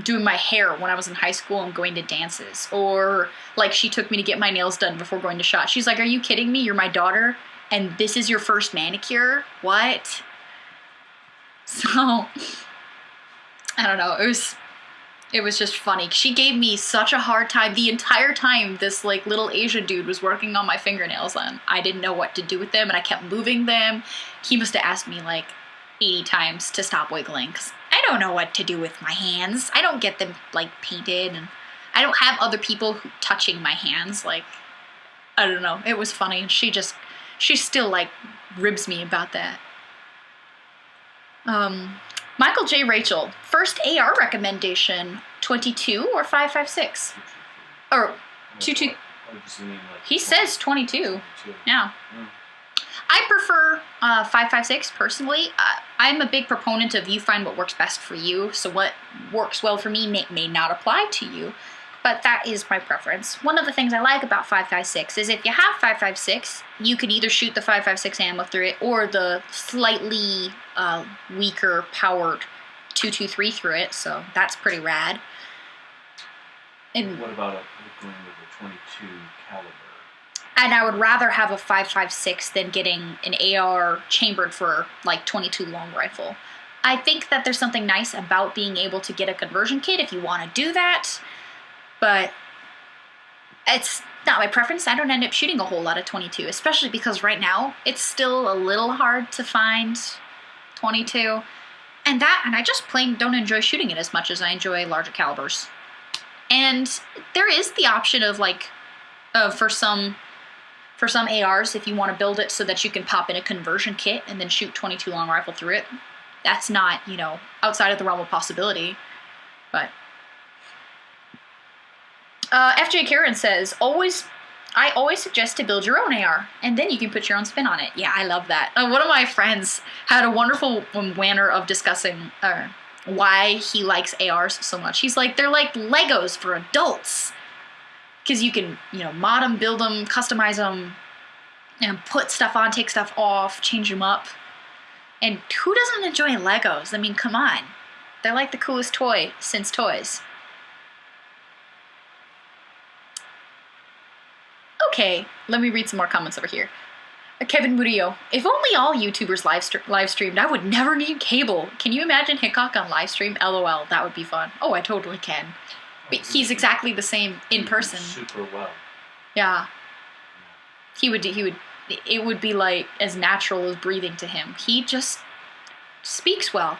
Speaker 2: doing my hair when I was in high school and going to dances, or like she took me to get my nails done before going to SHOT. She's like, "Are you kidding me? You're my daughter and this is your first manicure? What?" So I don't know. It was just funny. She gave me such a hard time the entire time this, like, little Asian dude was working on my fingernails, and I didn't know what to do with them, and I kept moving them. He must have asked me like 80 times to stop wiggling, because I don't know what to do with my hands. I don't get them, like, painted, and I don't have other people touching my hands. Like, I don't know. It was funny. She still, like, ribs me about that. Michael J. Rachel, first AR recommendation, 22 or 5.56? Or 22. He says 22. Yeah. I prefer 5.56 personally. I'm a big proponent of you find what works best for you. So what works well for me may not apply to you, but that is my preference. One of the things I like about 5.56 is if you have 5.56, you can either shoot the 5.56 ammo through it or the slightly weaker powered 223 through it. So that's pretty rad. And
Speaker 3: what about going with a 22 caliber?
Speaker 2: And I would rather have a 5.56 than getting an AR chambered for, like, 22 long rifle. I think that there's something nice about being able to get a conversion kit if you want to do that, but it's not my preference. I don't end up shooting a whole lot of 22, especially because right now it's still a little hard to find 22, and I just plain don't enjoy shooting it as much as I enjoy larger calibers. And there is the option of, like, for some ARs, if you want to build it so that you can pop in a conversion kit and then shoot 22 long rifle through it. That's not, outside of the realm of possibility. But FJ Karen says, I always suggest to build your own AR, and then you can put your own spin on it. Yeah, I love that. One of my friends had a wonderful manner of discussing why he likes ARs so much. He's like, they're like Legos for adults. Because you can, mod them, build them, customize them,
Speaker 1: and put stuff on, take stuff off, change them up. And who doesn't enjoy Legos? I mean, come on. They're like the coolest toy since toys. Okay, let me read some more comments over here. Kevin Murillo, if only all YouTubers live streamed, I would never need cable. Can you imagine Hickok on live stream? LOL, that would be fun. Oh, I totally can. But he's exactly the same in person.
Speaker 3: Super well.
Speaker 1: Yeah. It would be like as natural as breathing to him. He just speaks well.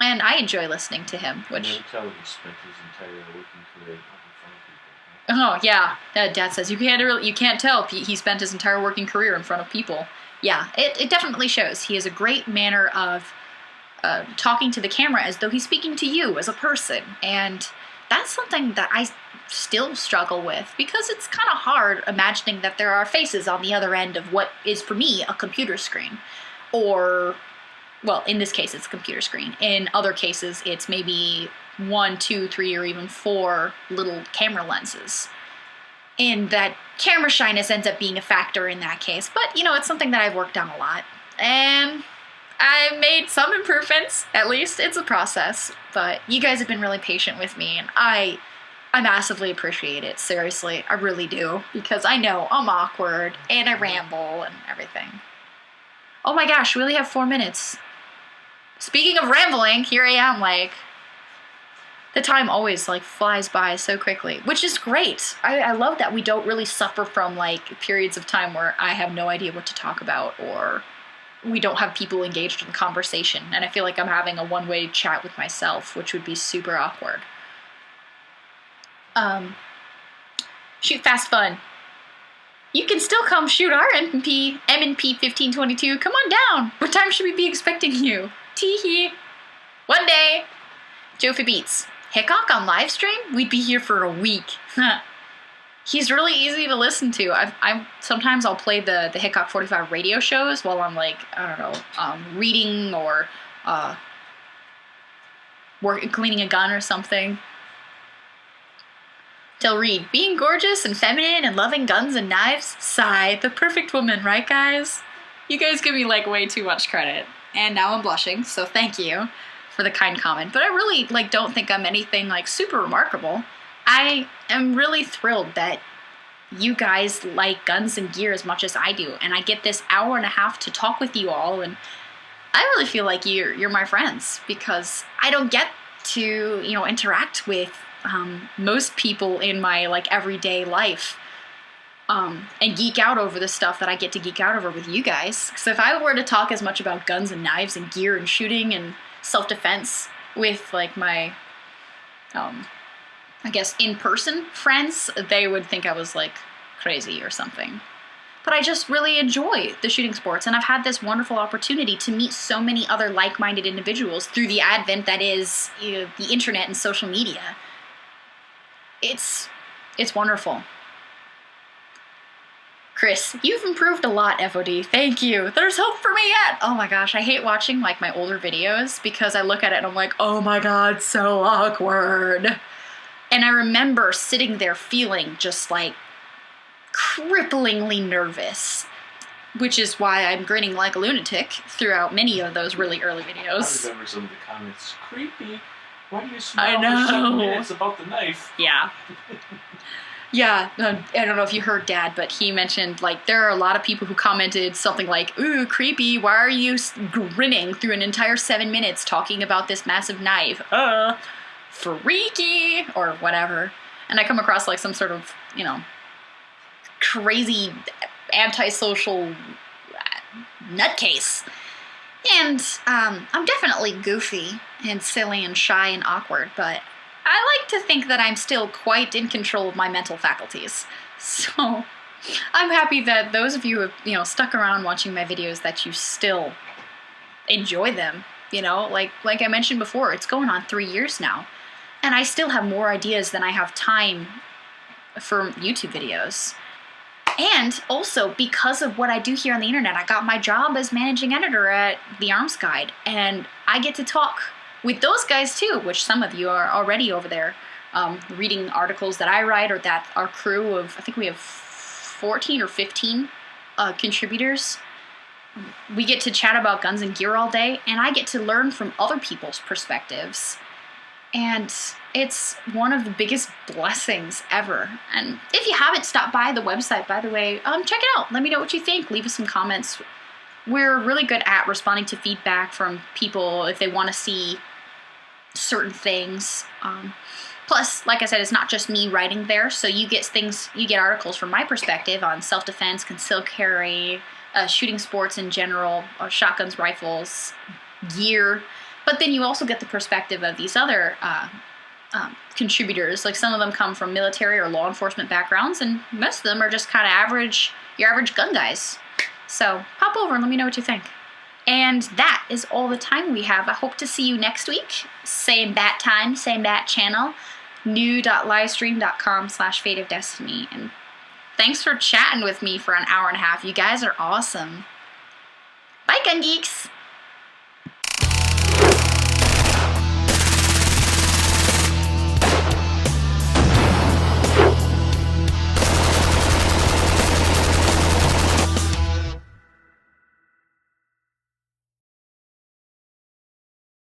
Speaker 1: And I enjoy listening to him, which...
Speaker 3: You never tell him he spent his entire working career in front of people.
Speaker 1: Oh, yeah. Dad says, you can't tell he spent his entire working career in front of people. Yeah, it definitely shows. He has a great manner of talking to the camera as though he's speaking to you as a person. And that's something that I still struggle with, because it's kind of hard imagining that there are faces on the other end of what is, for me, a computer screen. Or, well, in this case, it's a computer screen. In other cases, it's maybe 1, 2, 3, or even 4 little camera lenses. And that camera shyness ends up being a factor in that case. But, you know, it's something that I've worked on a lot. And I've made some improvements, at least. It's a process. But you guys have been really patient with me, and I massively appreciate it. Seriously, I really do. Because I know I'm awkward, and I ramble, and everything. Oh my gosh, we only have 4 minutes. Speaking of rambling, here I am, like... The time always, like, flies by so quickly, which is great. I love that we don't really suffer from, like, periods of time where I have no idea what to talk about, or we don't have people engaged in the conversation, and I feel like I'm having a one-way chat with myself, which would be super awkward. Shoot fast fun. You can still come shoot our M&P 1522. Come on down. What time should we be expecting you? Tee-hee. One day. Jofi Beats. Hickok on live stream? We'd be here for a week. He's really easy to listen to. Sometimes I'll play the Hickok 45 radio shows while I'm, like, I don't know, reading or cleaning a gun or something. Del Reed, being gorgeous and feminine and loving guns and knives. Sigh, the perfect woman, right, guys? You guys give me, like, way too much credit. And now I'm blushing, so thank you for the kind comment. But I really, like, don't think I'm anything, like, super remarkable. I am really thrilled that you guys like guns and gear as much as I do, and I get this hour and a half to talk with you all, and I really feel like you're my friends, because I don't get to, you know, interact with most people in my, like, everyday life, and geek out over the stuff that I get to geek out over with you guys. So if I were to talk as much about guns and knives and gear and shooting and self-defense with, like, my, I guess, in-person friends, they would think I was, like, crazy or something. But I just really enjoy the shooting sports, and I've had this wonderful opportunity to meet so many other like-minded individuals through the advent that is, you know, the internet and social media. It's wonderful. Chris, you've improved a lot, FoD. Thank you. There's hope for me yet. Oh my gosh, I hate watching, like, my older videos because I look at it and I'm like, oh my god, so awkward. And I remember sitting there feeling just, like, cripplingly nervous, which is why I'm grinning like a lunatic throughout many of those really early videos.
Speaker 3: I remember some of the comments. Creepy. Why do you smile
Speaker 1: I know.
Speaker 3: for 7 minutes about the knife?
Speaker 1: Yeah. Yeah, I don't know if you heard Dad, but he mentioned, like, there are a lot of people who commented something like, ooh, creepy, why are you grinning through an entire 7 minutes talking about this massive knife? Freaky, or whatever. And I come across, like, some sort of, you know, crazy antisocial nutcase. And I'm definitely goofy and silly and shy and awkward, but I like to think that I'm still quite in control of my mental faculties. So I'm happy that those of you who have, you know, stuck around watching my videos, that you still enjoy them. You know, like I mentioned before, it's going on 3 years now. And I still have more ideas than I have time for YouTube videos. And also, because of what I do here on the internet, I got my job as managing editor at The Arms Guide. And I get to talk with those guys too, which some of you are already over there reading articles that I write, or that our crew of, I think we have 14 or 15
Speaker 2: contributors. We get to chat about guns and gear all day, and I get to learn from other people's perspectives. And it's one of the biggest blessings ever. And if you haven't stopped by the website, by the way, check it out. Let me know what you think. Leave us some comments. We're really good at responding to feedback from people if they want to see certain things. Plus, like I said, it's not just me writing there, so you get articles from my perspective on self-defense, concealed carry, shooting sports in general, shotguns, rifles, gear. But then you also get the perspective of these other contributors. Like some of them come from military or law enforcement backgrounds, and most of them are just kind of your average gun guys. So pop over and let me know what you think. And that is all the time we have. I hope to see you next week. Same bat time, same bat channel. new.livestream.com/FateofDestinee. And thanks for chatting with me for an hour and a half. You guys are awesome. Bye, gun geeks.